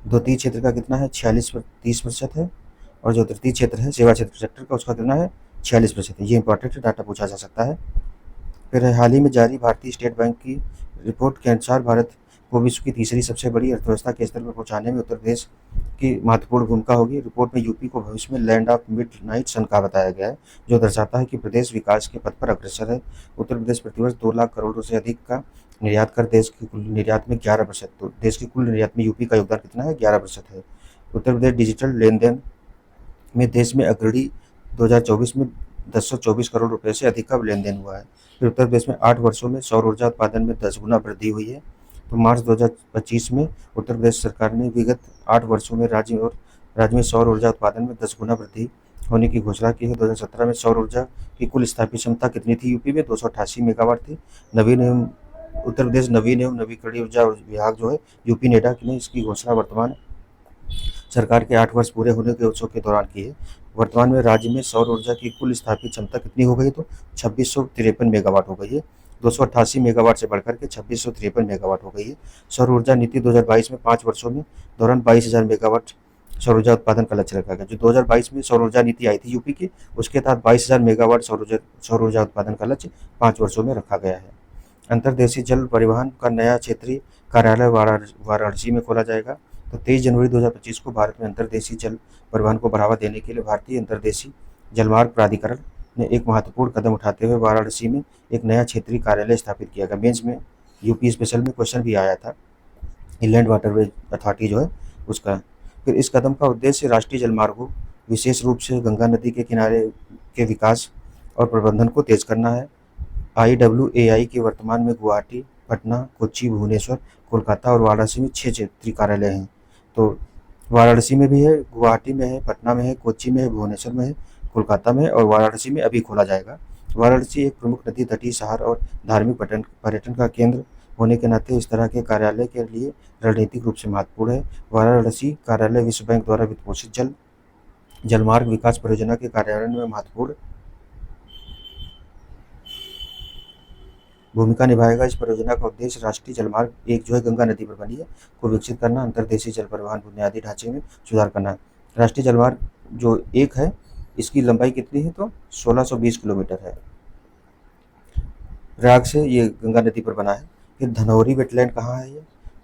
द्वितीय क्षेत्र का कितना है, 30% है, और जो तृतीय क्षेत्र है सेवा क्षेत्र सेक्टर का उसका कितना है, 46% है। ये इंपॉर्टेंट डाटा पूछा जा सकता है। फिर हाल ही में जारी भारतीय स्टेट बैंक की रिपोर्ट के अनुसार भारत को विश्व की तीसरी सबसे बड़ी अर्थव्यवस्था के स्तर पर पहुंचाने में उत्तर प्रदेश की महत्वपूर्ण भूमिका होगी। रिपोर्ट में यूपी को भविष्य में लैंड ऑफ मिडनाइट सन का बताया गया है, जो दर्शाता है कि प्रदेश विकास के पथ पर अग्रसर है। उत्तर प्रदेश प्रतिवर्ष 2 लाख करोड़ से अधिक का निर्यात कर देश की कुल निर्यात में 11%, तो देश की कुल निर्यात में यूपी का योगदान कितना है, 11% है। उत्तर प्रदेश डिजिटल लेन देन में देश में अग्रणी 2024 में 1024 करोड़ रुपए से अधिक का लेन देन हुआ है। फिर उत्तर प्रदेश में 8 वर्षों में सौर ऊर्जा उत्पादन में 10 गुना वृद्धि हुई है। तो मार्च 2025 में उत्तर प्रदेश सरकार ने विगत 8 वर्षों में राज्य में सौर ऊर्जा उत्पादन में 10 गुना वृद्धि होने की घोषणा की है। 2017 में सौर ऊर्जा की कुल स्थापित क्षमता कितनी थी यूपी में, 288 मेगावाट थी। उत्तर प्रदेश नवीन एवं नवीकरणीय ऊर्जा विभाग जो है यूपी नेडा ने इसकी घोषणा वर्तमान सरकार के 8 वर्ष पूरे होने के उत्सव के दौरान की है। वर्तमान में राज्य में सौर ऊर्जा की कुल स्थापित क्षमता कितनी हो गई, तो 2653 मेगावाट हो गई है। 288 मेगावाट से बढ़कर के 2653 मेगावाट हो गई है। सौर ऊर्जा नीति 2022 में 5 वर्षों में दौरान 22,000 मेगावाट सौर ऊर्जा उत्पादन का लक्ष्य रखा गया। जो 2022 में सौर ऊर्जा नीति आई थी यूपी की, उसके तहत 22,000 मेगावाट सौर ऊर्जा उत्पादन का लक्ष्य 5 वर्षों में रखा गया है। अंतर्देशीय जल परिवहन का नया क्षेत्रीय कार्यालय वाराणसी में खोला जाएगा। तो 23 जनवरी 2025 को भारत में अंतर्देशीय जल परिवहन को बढ़ावा देने के लिए भारतीय अंतर्देशीय जलमार्ग प्राधिकरण ने एक महत्वपूर्ण कदम उठाते हुए वाराणसी में एक नया क्षेत्रीय कार्यालय स्थापित किया गया। यूपी स्पेशल में क्वेश्चन भी आया था, इनलैंड वाटरवेज अथॉरिटी जो है उसका। फिर इस कदम का उद्देश्य राष्ट्रीय जलमार्गों, विशेष रूप से गंगा नदी के किनारे के विकास और प्रबंधन को तेज करना है। IWAI के वर्तमान में गुवाहाटी, पटना, कोच्चि, भुवनेश्वर, कोलकाता और वाराणसी में 6 क्षेत्रीय कार्यालय हैं। तो वाराणसी में भी है, गुवाहाटी में है, पटना में है, कोच्चि में है, भुवनेश्वर में है, कोलकाता में है और वाराणसी में अभी खोला जाएगा। वाराणसी एक प्रमुख नदी तटीय शहर और धार्मिक पर्यटन का केंद्र होने के नाते इस तरह के कार्यालय के लिए रणनीतिक रूप से महत्वपूर्ण है। वाराणसी कार्यालय विश्व बैंक द्वारा वित्त पोषित जलमार्ग विकास परियोजना के कार्यान्वयन में महत्वपूर्ण भूमिका निभाएगा। इस परियोजना का उद्देश्य राष्ट्रीय जलमार्ग एक जो है गंगा नदी पर बनी है को विकसित करना, अंतर्देशीय जल परिवहन बुनियादी ढांचे में सुधार करना। राष्ट्रीय जलमार्ग जो एक है इसकी लंबाई कितनी है तो 1620 किलोमीटर है। प्रयाग से ये गंगा नदी पर बना है। फिर धनौरी वेटलैंड कहाँ है ये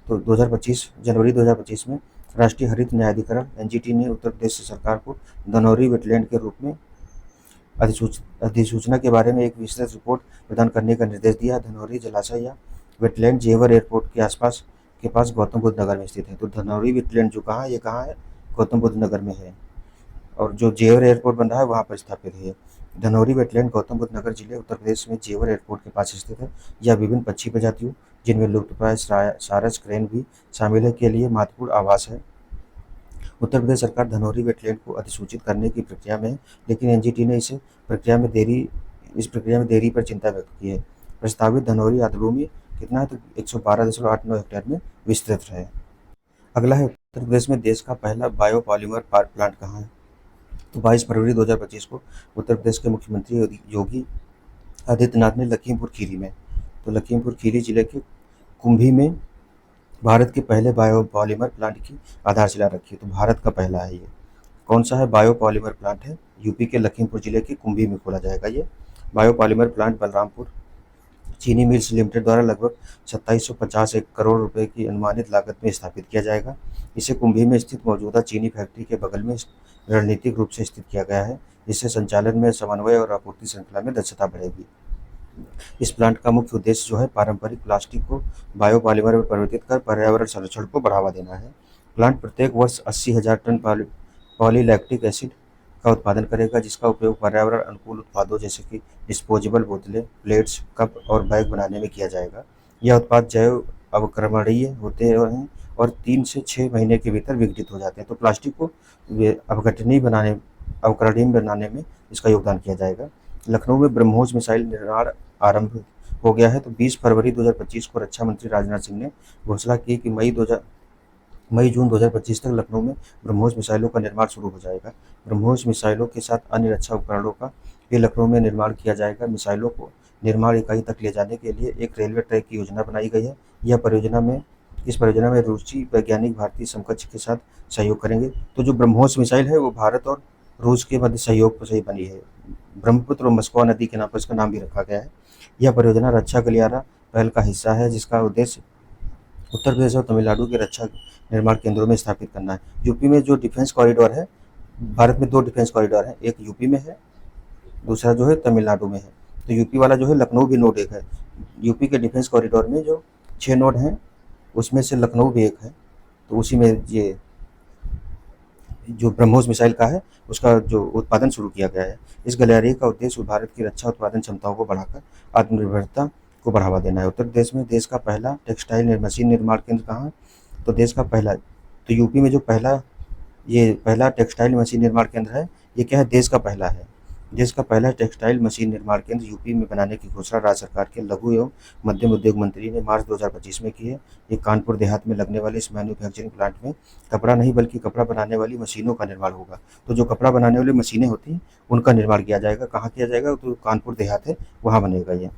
तो 2025 जनवरी 2025 में राष्ट्रीय हरित न्यायाधिकरण NGT ने उत्तर प्रदेश सरकार को धनौरी वेटलैंड के रूप में अधिसूचना के बारे में एक विस्तृत रिपोर्ट प्रदान करने का निर्देश दिया। धनौरी जलाशय या वेटलैंड जेवर एयरपोर्ट के आसपास के पास गौतम बुद्ध नगर में स्थित है। तो धनौरी वेटलैंड जो कहाँ है, ये कहाँ है, गौतम बुद्ध नगर में है और जो जेवर एयरपोर्ट बन रहा है वहाँ पर स्थापित है। धनौरी वेटलैंड गौतम बुद्ध नगर जिले उत्तर प्रदेश में जेवर एयरपोर्ट के पास स्थित है। यह विभिन्न पक्षी प्रजातियों जिनमें लुप्तप्राय सारस क्रेन भी शामिल है के लिए महत्वपूर्ण आवास है। उत्तर प्रदेश सरकार धनौरी वेटलैंड को अधिसूचित करने की प्रक्रिया में है, लेकिन NGT ने इस प्रक्रिया में देरी पर चिंता व्यक्त की है। प्रस्तावित धनौरी आर्द्रभूमि कितना है तो 112.89 हेक्टेयर में विस्तृत है। अगला है उत्तर प्रदेश में देश का पहला बायोपॉलीमर प्लांट कहाँ है तो 22 फरवरी 2025 को उत्तर प्रदेश के मुख्यमंत्री योगी आदित्यनाथ ने लखीमपुर खीरी में तो लखीमपुर खीरी जिले के कुंभी में भारत के पहले बायोपॉलीमर प्लांट की आधारशिला रखी। तो भारत का पहला है ये। कौन सा है बायोपॉलीमर प्लांट है, यूपी के लखीमपुर जिले के कुंभी में खोला जाएगा ये बायोपॉलीमर प्लांट। बलरामपुर चीनी मिल्स लिमिटेड द्वारा लगभग 2750 करोड़ रुपए की अनुमानित लागत में स्थापित किया जाएगा। इसे कुंभी में स्थित मौजूदा चीनी फैक्ट्री के बगल में रणनीतिक रूप से स्थित किया गया है, जिससे संचालन में समन्वय और आपूर्ति श्रृंखला में दक्षता बढ़ेगी। इस प्लांट का मुख्य उद्देश्य जो है पारंपरिक प्लास्टिक को बायोपॉलीमर में परिवर्तित कर पर्यावरण संरक्षण को बढ़ावा देना है। प्लांट प्रत्येक वर्ष 80,000 टन पॉलीलैक्टिक एसिड का उत्पादन करेगा, जिसका उपयोग पर्यावरण अनुकूल उत्पादों जैसे कि डिस्पोजेबल बोतलें, प्लेट्स, कप और बैग बनाने में किया जाएगा। यह उत्पाद जैव अवक्रमणीय होते हैं और 3 से 6 महीने के भीतर विघटित हो जाते हैं। तो प्लास्टिक को अवकरणीय बनाने में इसका योगदान किया जाएगा। लखनऊ में ब्रह्मोस मिसाइल निर्माण आरंभ हो गया है। तो 20 फरवरी 2025 को रक्षा मंत्री राजनाथ सिंह ने घोषणा की कि मई-जून 2025 तक लखनऊ में ब्रह्मोस मिसाइलों का निर्माण शुरू हो जाएगा। ब्रह्मोस मिसाइलों के साथ अन्य रक्षा उपकरणों का भी लखनऊ में निर्माण किया जाएगा। मिसाइलों को निर्माण इकाई तक ले जाने के लिए एक रेलवे ट्रैक की योजना बनाई गई है। इस परियोजना में रूसी वैज्ञानिक भारतीय समकक्ष के साथ सहयोग करेंगे। तो जो ब्रह्मोस मिसाइल है वो भारत और रूस के मध्य सहयोग पर से बनी है। ब्रह्मपुत्र और मस्कवा नदी के नाम पर इसका नाम भी रखा गया है। यह परियोजना रक्षा गलियारा पहल का हिस्सा है, जिसका उद्देश्य उत्तर प्रदेश और तमिलनाडु के रक्षा निर्माण केंद्रों में स्थापित करना है। यूपी में जो डिफेंस कॉरिडोर है, भारत में 2 डिफेंस कॉरिडोर है, एक यूपी में है, दूसरा जो है तमिलनाडु में है। तो यूपी वाला जो है लखनऊ भी नोड एक है। यूपी के डिफेंस कॉरिडोर में जो 6 नोड हैं उसमें से लखनऊ भी एक है। तो उसी में ये जो ब्रह्मोस मिसाइल का है उसका जो उत्पादन शुरू किया गया है। इस गलियारे का उद्देश्य भारत की रक्षा उत्पादन क्षमताओं को बढ़ाकर आत्मनिर्भरता को बढ़ावा देना है। उत्तर प्रदेश में देश का पहला टेक्सटाइल मशीन निर्माण केंद्र कहाँ है तो देश का पहला तो यूपी में जो पहला टेक्सटाइल मशीन निर्माण केंद्र है, ये क्या है, देश का पहला है। देश का पहला टेक्सटाइल मशीन निर्माण केंद्र यूपी में बनाने की घोषणा राज्य सरकार के लघु एवं मध्यम उद्योग मंत्री ने मार्च 2025 में की है। ये कानपुर देहात में लगने वाले इस मैन्युफैक्चरिंग प्लांट में कपड़ा नहीं बल्कि कपड़ा बनाने वाली मशीनों का निर्माण होगा। तो जो कपड़ा बनाने वाली मशीनें होती हैं उनका निर्माण किया जाएगा। कहाँ किया जाएगा तो कानपुर देहात है वहाँ बनेगा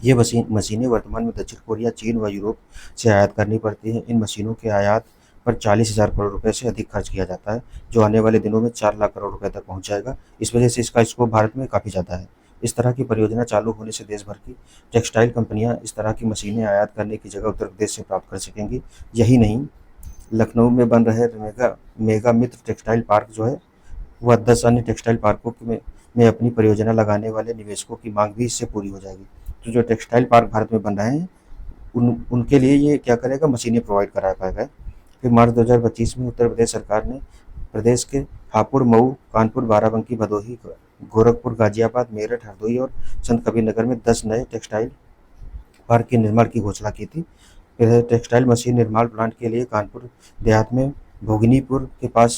ये मशीनें वर्तमान में दक्षिण कोरिया, चीन व यूरोप से आयात करनी पड़ती हैं। इन मशीनों के आयात पर 40,000 करोड़ रुपए से अधिक खर्च किया जाता है, जो आने वाले दिनों में 4 लाख करोड़ रुपए तक पहुंच जाएगा। इस वजह से इसका स्कोप भारत में काफ़ी ज़्यादा है। इस तरह की परियोजना चालू होने से देश भर की टेक्सटाइल कंपनियां इस तरह की मशीनें आयात करने की जगह उत्तर प्रदेश से प्राप्त कर सकेंगी। यही नहीं, लखनऊ में बन रहे मेगा मित्र टेक्सटाइल पार्क जो है वह 10 अन्य टेक्सटाइल पार्कों में अपनी परियोजना लगाने वाले निवेशकों की मांग भी इससे पूरी हो जाएगी। तो जो टेक्सटाइल पार्क भारत में बन रहे हैं उनके लिए ये क्या करेगा, मशीनें प्रोवाइड करा पाएगा। फिर मार्च 2025 में उत्तर प्रदेश सरकार ने प्रदेश के हापुड़, मऊ, कानपुर, बाराबंकी, भदोही, गोरखपुर, गाजियाबाद, मेरठ, हरदोई और संत कबीरनगर में 10 नए टेक्सटाइल पार्क के निर्माण की घोषणा की थी। फिर टेक्सटाइल मशीन निर्माण प्लांट के लिए कानपुर देहात में भोगनीपुर के पास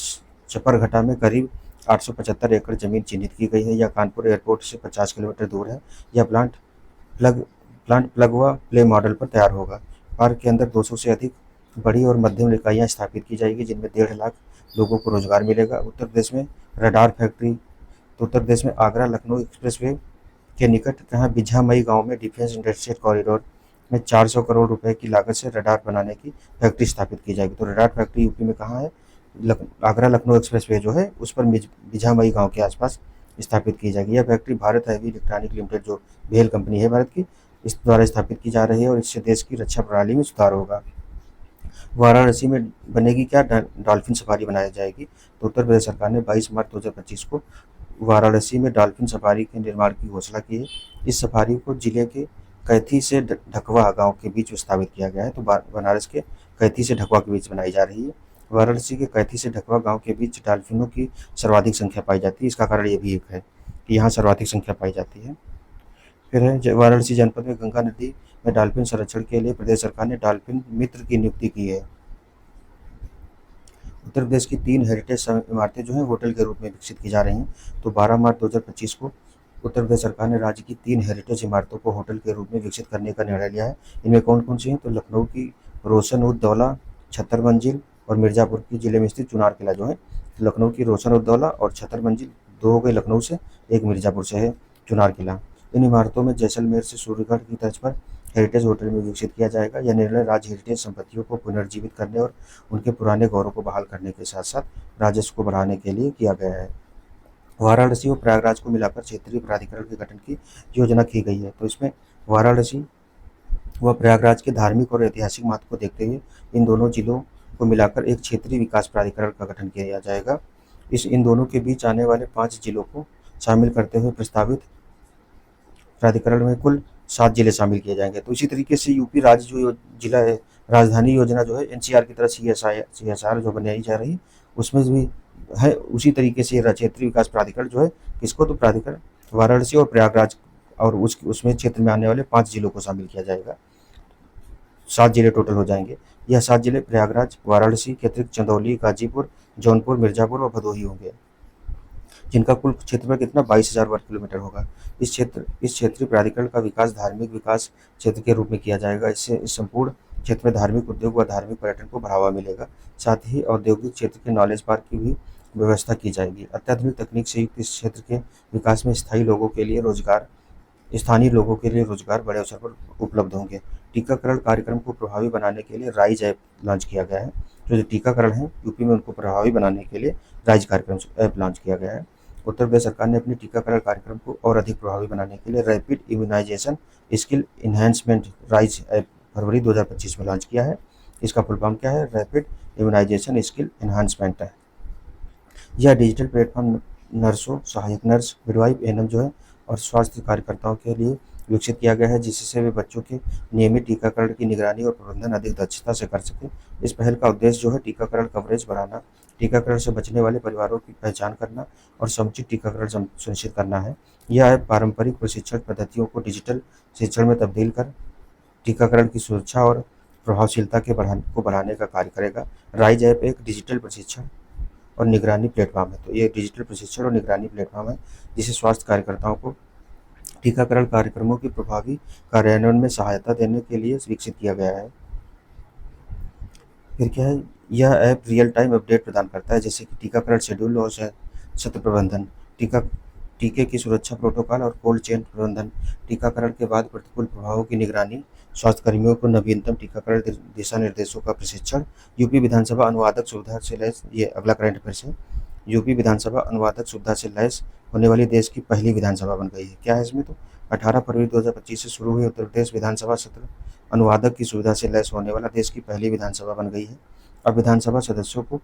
चपरघटा में करीब 875 एकड़ जमीन चिन्हित की गई है। यह कानपुर एयरपोर्ट से 50 किलोमीटर दूर है। यह प्लग प्लांट व प्ले मॉडल पर तैयार होगा। पार्क के अंदर 200 से अधिक बड़ी और मध्यम इकाइयाँ स्थापित की जाएगी, जिनमें 1.5 लाख लोगों को रोजगार मिलेगा। उत्तर प्रदेश में रडार फैक्ट्री, तो उत्तर प्रदेश में आगरा लखनऊ एक्सप्रेसवे के निकट जहाँ बिझामई गांव में डिफेंस इंडस्ट्रियल कॉरिडोर में 400 करोड़ रुपए की लागत से रडार बनाने की फैक्ट्री स्थापित की जाएगी। तो रडार फैक्ट्री यूपी में कहाँ है, आगरा लखनऊ एक्सप्रेसवे जो है उस पर बिझामई गांव के आसपास स्थापित की जाएगी। यह factory Bharat heavy electronic limited, जो भेल कंपनी है भारत की, इस द्वारा स्थापित की जा रही है और इससे देश की रक्षा प्रणाली में सुधार होगा। वाराणसी में बनेगी क्या, डॉल्फिन सफारी बनाई जाएगी। तो उत्तर प्रदेश सरकार ने 22 मार्च 2025 को वाराणसी में डॉल्फिन सफारी के निर्माण की घोषणा की है। इस सफारी को जिले के कैथी से ढकवा गांव के बीच स्थापित किया गया है। तो बनारस के कैथी से ढकवा के बीच बनाई जा रही है। वाराणसी के कैथी से ढकवा गांव के बीच डॉल्फिनों की सर्वाधिक संख्या पाई जाती है। इसका कारण ये भी एक है कि यहाँ सर्वाधिक संख्या पाई जाती है। फिर है वाराणसी जनपद में गंगा नदी में डॉल्फिन संरक्षण के लिए प्रदेश सरकार ने डॉल्फिन मित्र की नियुक्ति की है। उत्तर प्रदेश की 3 हेरिटेज इमारतें जो हैं होटल के रूप में विकसित की जा रही हैं। तो 12 मार्च 2025 को उत्तर प्रदेश सरकार ने राज्य की 3 हेरिटेज इमारतों को होटल के रूप में विकसित करने का निर्णय लिया है। इनमें कौन कौन सी हैं, तो लखनऊ की रोशन उद दौला 76 मंजिल और मिर्ज़ापुर की जिले में स्थित चुनार किला जो है। लखनऊ की रोशन उद दौला और 76 मंजिल 2 हो गए लखनऊ से, एक मिर्ज़ापुर से है चुनार किला। इन इमारतों में जैसलमेर से सूर्यगढ़ की तर्ज पर हेरिटेज होटल में विकसित किया जाएगा। यह निर्णय राज्य हेरिटेज संपत्तियों को पुनर्जीवित करने और उनके पुराने गौरव को बहाल करने के साथ साथ राजस्व को बढ़ाने के लिए किया गया है। वाराणसी और प्रयागराज को मिलाकर क्षेत्रीय प्राधिकरण के गठन की योजना की गई है। तो इसमें वाराणसी व प्रयागराज के धार्मिक और ऐतिहासिक महत्व को देखते हुए इन दोनों जिलों को मिलाकर एक क्षेत्रीय विकास प्राधिकरण का गठन किया जाएगा। इन दोनों के बीच आने वाले 5 जिलों को शामिल करते हुए प्रस्तावित प्राधिकरण में कुल 7 जिले शामिल किए जाएंगे। तो इसी तरीके से यूपी राज्य जो जिला है, राजधानी योजना जो है एनसीआर की तरह CSR जो बनाई जा रही है उसमें भी है। उसी तरीके से क्षेत्रीय विकास प्राधिकरण जो है किसको, तो प्राधिकरण वाराणसी और प्रयागराज और उसमें क्षेत्र में आने वाले 5 जिलों को शामिल किया जाएगा। 7 जिले टोटल हो जाएंगे। यह 7 जिले प्रयागराज, वाराणसी के अतिरिक्त चंदौली, गाजीपुर, जौनपुर, मिर्जापुर और भदोही होंगे, जिनका कुल क्षेत्रफल कितना 22,000 वर्ग किलोमीटर होगा। इस क्षेत्रीय प्राधिकरण का विकास धार्मिक विकास क्षेत्र के रूप में किया जाएगा। इससे इस संपूर्ण क्षेत्र में धार्मिक उद्योग व धार्मिक पर्यटन को बढ़ावा मिलेगा। साथ ही औद्योगिक क्षेत्र के नॉलेज पार्क की भी व्यवस्था की जाएगी। अत्याधुनिक तकनीक से युक्त इस क्षेत्र के विकास में स्थानीय लोगों के लिए रोजगार बड़े अवसर पर उपलब्ध होंगे। टीकाकरण कार्यक्रम को प्रभावी बनाने के लिए राइज ऐप लॉन्च किया गया है। जो टीकाकरण है यूपी में उनको प्रभावी बनाने के लिए राइज कार्यक्रम ऐप लॉन्च किया गया है। उत्तर प्रदेश सरकार ने अपने टीकाकरण कार्यक्रम को और अधिक प्रभावी बनाने के लिए rapid immunisation skill enhancement RISE app फरवरी 2025 में लॉन्च किया है। इसका फुल फॉर्म क्या है, रैपिड इम्यूनाइजेशन स्किल इन्हांसमेंट है। यह डिजिटल प्लेटफॉर्म नर्सों, सहायक नर्स, मिडवाइफ, एएनएम जो है और स्वास्थ्य कार्यकर्ताओं के लिए विकसित किया गया है, जिससे वे बच्चों के नियमित टीकाकरण की निगरानी और प्रबंधन अधिक दक्षता से कर सकें। इस पहल का उद्देश्य जो है टीकाकरण कवरेज बढ़ाना, टीकाकरण से बचने वाले परिवारों की पहचान करना और समुचित टीकाकरण सुनिश्चित करना है। यह ऐप पारंपरिक प्रशिक्षण पद्धतियों को डिजिटल शिक्षण में तब्दील कर टीकाकरण की सुरक्षा और प्रभावशीलता को बढ़ाने का कार्य करेगा। राइज ऐप एक डिजिटल प्रशिक्षण और निगरानी प्लेटफॉर्म है। तो ये डिजिटल प्रशिक्षण और निगरानी प्लेटफॉर्म है जिसे स्वास्थ्य कार्यकर्ताओं को टीकाकरण कार्यक्रमों की प्रभावी कार्यान्वयन में सहायता देने के लिए विकसित किया गया है। फिर क्या है, यह ऐप रियल टाइम अपडेट प्रदान करता है, जैसे कि टीकाकरण शेड्यूल और सत्र प्रबंधन, टीके की सुरक्षा प्रोटोकॉल और कोल्ड चेन प्रबंधन, टीकाकरण के बाद प्रतिकूल प्रभावों की निगरानी, स्वास्थ्य कर्मियों को नवीनतम टीकाकरण दिशा निर्देशों का प्रशिक्षण। यूपी विधानसभा अनुवादक सुविधा से लैस, ये अगला करंट अफेयर है, यूपी विधानसभा अनुवादक सुविधा से लैस होने वाली देश की पहली विधानसभा बन गई है। क्या है इसमें, तो 18 फरवरी 2025 से शुरू हुई उत्तर प्रदेश विधानसभा सत्र अनुवादक की सुविधा से लैस होने वाला देश की पहली विधानसभा बन गई है। अब विधानसभा सदस्यों को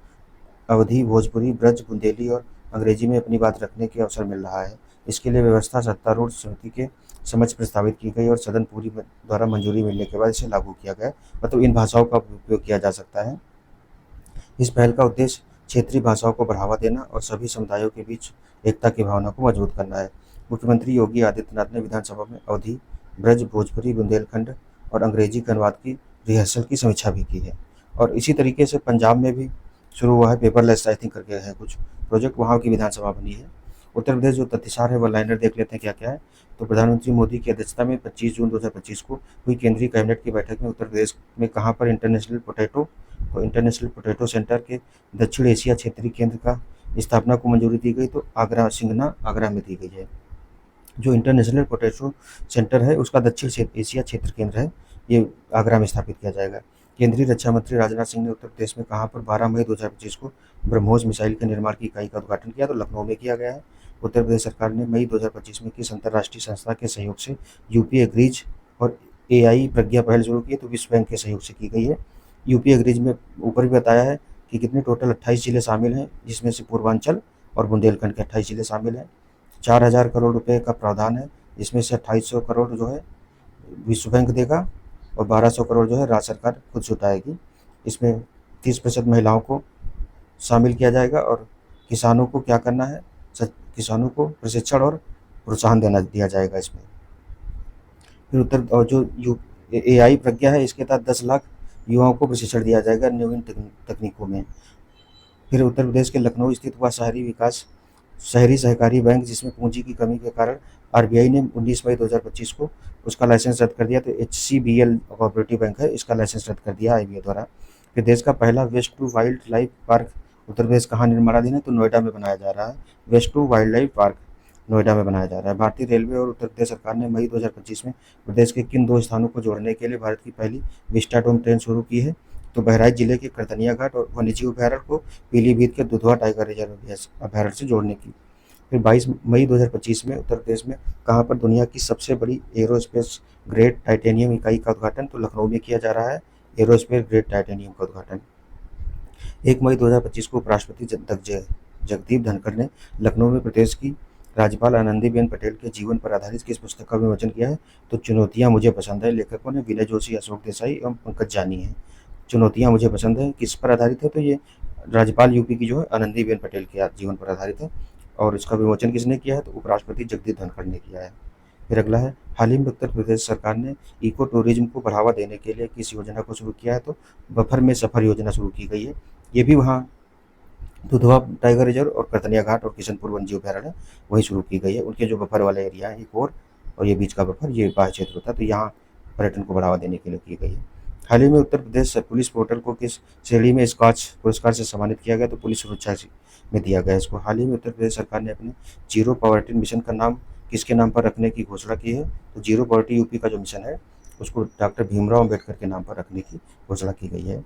अवधी, भोजपुरी, ब्रज, बुंदेली और अंग्रेजी में अपनी बात रखने के अवसर मिल रहा है। इसके लिए व्यवस्था सत्तारूढ़ समिति के समक्ष प्रस्तावित की गई और सदन पूरी द्वारा मंजूरी मिलने के बाद इसे लागू किया गया। मतलब इन भाषाओं का उपयोग किया जा सकता है। इस पहल का उद्देश्य क्षेत्रीय भाषाओं को बढ़ावा देना और सभी समुदायों के बीच एकता की भावना को मजबूत करना है। मुख्यमंत्री योगी आदित्यनाथ ने विधानसभा में अवधी, ब्रज, भोजपुरी, बुंदेलखंड और अंग्रेजी के अनुवाद की रिहर्सल की समीक्षा भी की है। और इसी तरीके से पंजाब में भी शुरू हुआ है पेपरलेस टाइपिंग करके है कुछ प्रोजेक्ट, वहाँ की विधानसभा बनी है। उत्तर प्रदेश जो तथ्यसार है वह लाइनर देख लेते हैं क्या क्या है। तो प्रधानमंत्री मोदी की अध्यक्षता में 25 जून 2025 को हुई केंद्रीय कैबिनेट की बैठक में उत्तर प्रदेश में कहाँ पर इंटरनेशनल पोटैटो सेंटर के दक्षिण एशिया क्षेत्रीय केंद्र का स्थापना को मंजूरी दी गई। तो आगरा सिंगना आगरा में दी गई है। जो इंटरनेशनल पोटैटो सेंटर है उसका दक्षिण एशिया क्षेत्र केंद्र है, ये आगरा में स्थापित किया जाएगा। केंद्रीय रक्षा मंत्री राजनाथ सिंह ने उत्तर प्रदेश में कहाँ पर 12 मई 2025 को ब्रह्मोस मिसाइल के निर्माण की इकाई का उद्घाटन किया। तो लखनऊ में किया गया है। उत्तर प्रदेश सरकार ने मई 2025 में किस अंतर्राष्ट्रीय संस्था के सहयोग से यूपी एग्रीज और AI प्रज्ञा पहल शुरू की है। तो विश्व बैंक के सहयोग से की गई है। यूपी एग्रीज में ऊपर भी बताया है कि कितने टोटल 28 जिले शामिल हैं, जिसमें से पूर्वांचल और बुंदेलखंड के 28 जिले शामिल हैं। 4000 करोड़ रुपए का प्रावधान है, जिसमें से 2800 करोड़ जो है विश्व बैंक देगा और 1200 करोड़ जो है राज्य सरकार खुद जुटाएगी। इसमें 30% महिलाओं को शामिल किया जाएगा और किसानों को क्या करना है, किसानों को प्रशिक्षण और प्रोत्साहन दिया जाएगा इसमें। फिर और जो AI प्रज्ञा है इसके तहत 10 लाख युवाओं को प्रशिक्षण दिया जाएगा नवीन तकनीकों में। फिर उत्तर प्रदेश के लखनऊ स्थित हुआ शहरी सहकारी बैंक, जिसमें पूंजी की कमी के कारण RBI ने 19 मई 2025 को उसका लाइसेंस रद्द कर दिया। तो HCBL कोऑपरेटिव बैंक है, इसका लाइसेंस रद्द कर दिया IBA द्वारा। फिर देश का पहला waste to wildlife park Uttar Pradesh कहाँ निर्माणाधीन है, तो नोएडा में बनाया जा रहा है। Waste to wildlife park Noida में बनाया जा रहा है। भारतीय रेलवे और उत्तर प्रदेश सरकार ने मई 2025 में प्रदेश के किन 2 स्थानों को जोड़ने के लिए भारत की पहली विस्टाडोम ट्रेन शुरू की है। तो बहराइच जिले के करतनिया घाट और वन्यजीव अभ्यारण्य को पीलीभीत के दुधवा टाइगर रिजर्व अभ्यारण्य से जोड़ने की। फिर 22 मई 2025 में उत्तर प्रदेश में कहाँ पर दुनिया की सबसे बड़ी एरोस्पेस ग्रेड टाइटेनियम इकाई का उद्घाटन, तो लखनऊ में किया जा रहा है एरोस्पेस ग्रेड टाइटेनियम का उद्घाटन। 1 मई 2025 को उपराष्ट्रपति जगदीप धनखड़ ने लखनऊ में प्रदेश की राज्यपाल आनंदीबेन पटेल के जीवन पर आधारित किस पुस्तक का विमोचन किया है। तो चुनौतियां मुझे पसंद है। लेखकों ने विनय जोशी, अशोक देसाई एवं पंकज जानी है। चुनौतियां मुझे पसंद है किस पर आधारित है, तो ये राज्यपाल यूपी की जो है आनंदीबेन पटेल के जीवन पर आधारित है और इसका विमोचन किसने किया है, तो उपराष्ट्रपति जगदीप धनखड़ ने किया है। फिर अगला है, हाल ही में उत्तर प्रदेश सरकार ने इको टूरिज्म को बढ़ावा देने के लिए किस योजना को शुरू किया है, तो बफर में सफर योजना शुरू की गई है। ये भी वहाँ दुधवा टाइगर रिजर्व और करतनिया घाट और किशनपुर वन्यजीव अभ्यारण्य वहीं शुरू की गई है। उनके जो बफर वाले एरिया है, एक और ये बीच का बफर, ये बाह्य क्षेत्र होता है, तो यहाँ पर्यटन को बढ़ावा देने के लिए की गई है। हाल ही में उत्तर प्रदेश पुलिस पोर्टल को किस श्रेणी में स्कॉच पुरस्कार से सम्मानित किया गया, तो पुलिस सुरक्षा में दिया गया इसको। हाल ही में उत्तर प्रदेश सरकार ने अपने जीरो पॉवर्टी मिशन का नाम किसके नाम पर रखने की घोषणा की है, तो जीरो पॉवर्टी यूपी का जो मिशन है उसको डॉक्टर भीमराव अम्बेडकर के नाम पर रखने की घोषणा की गई है।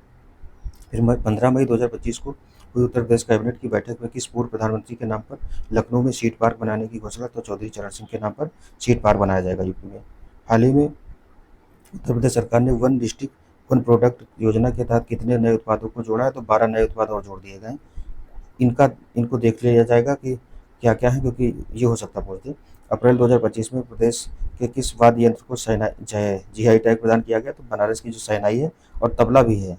फिर 15 मई 2025 को हुई उत्तर प्रदेश कैबिनेट की बैठक में किस पूर्व प्रधानमंत्री के नाम पर लखनऊ में सीट पार्क बनाने की घोषणा, तो चौधरी चरण सिंह के नाम पर सीट पार्क बनाया जाएगा यूपी में। हाल ही में उत्तर प्रदेश सरकार ने वन डिस्ट्रिक्ट वन प्रोडक्ट योजना के तहत कितने नए उत्पादों को जोड़ा है, तो 12 नए उत्पाद और जोड़ दिए गए। इनको देख लिया जाएगा कि क्या क्या है, क्योंकि ये हो सकता है। अप्रैल 2025 में प्रदेश के किस वाद्य यंत्र को GI टैग प्रदान किया गया, तो बनारस की जो शहनाई है और तबला भी है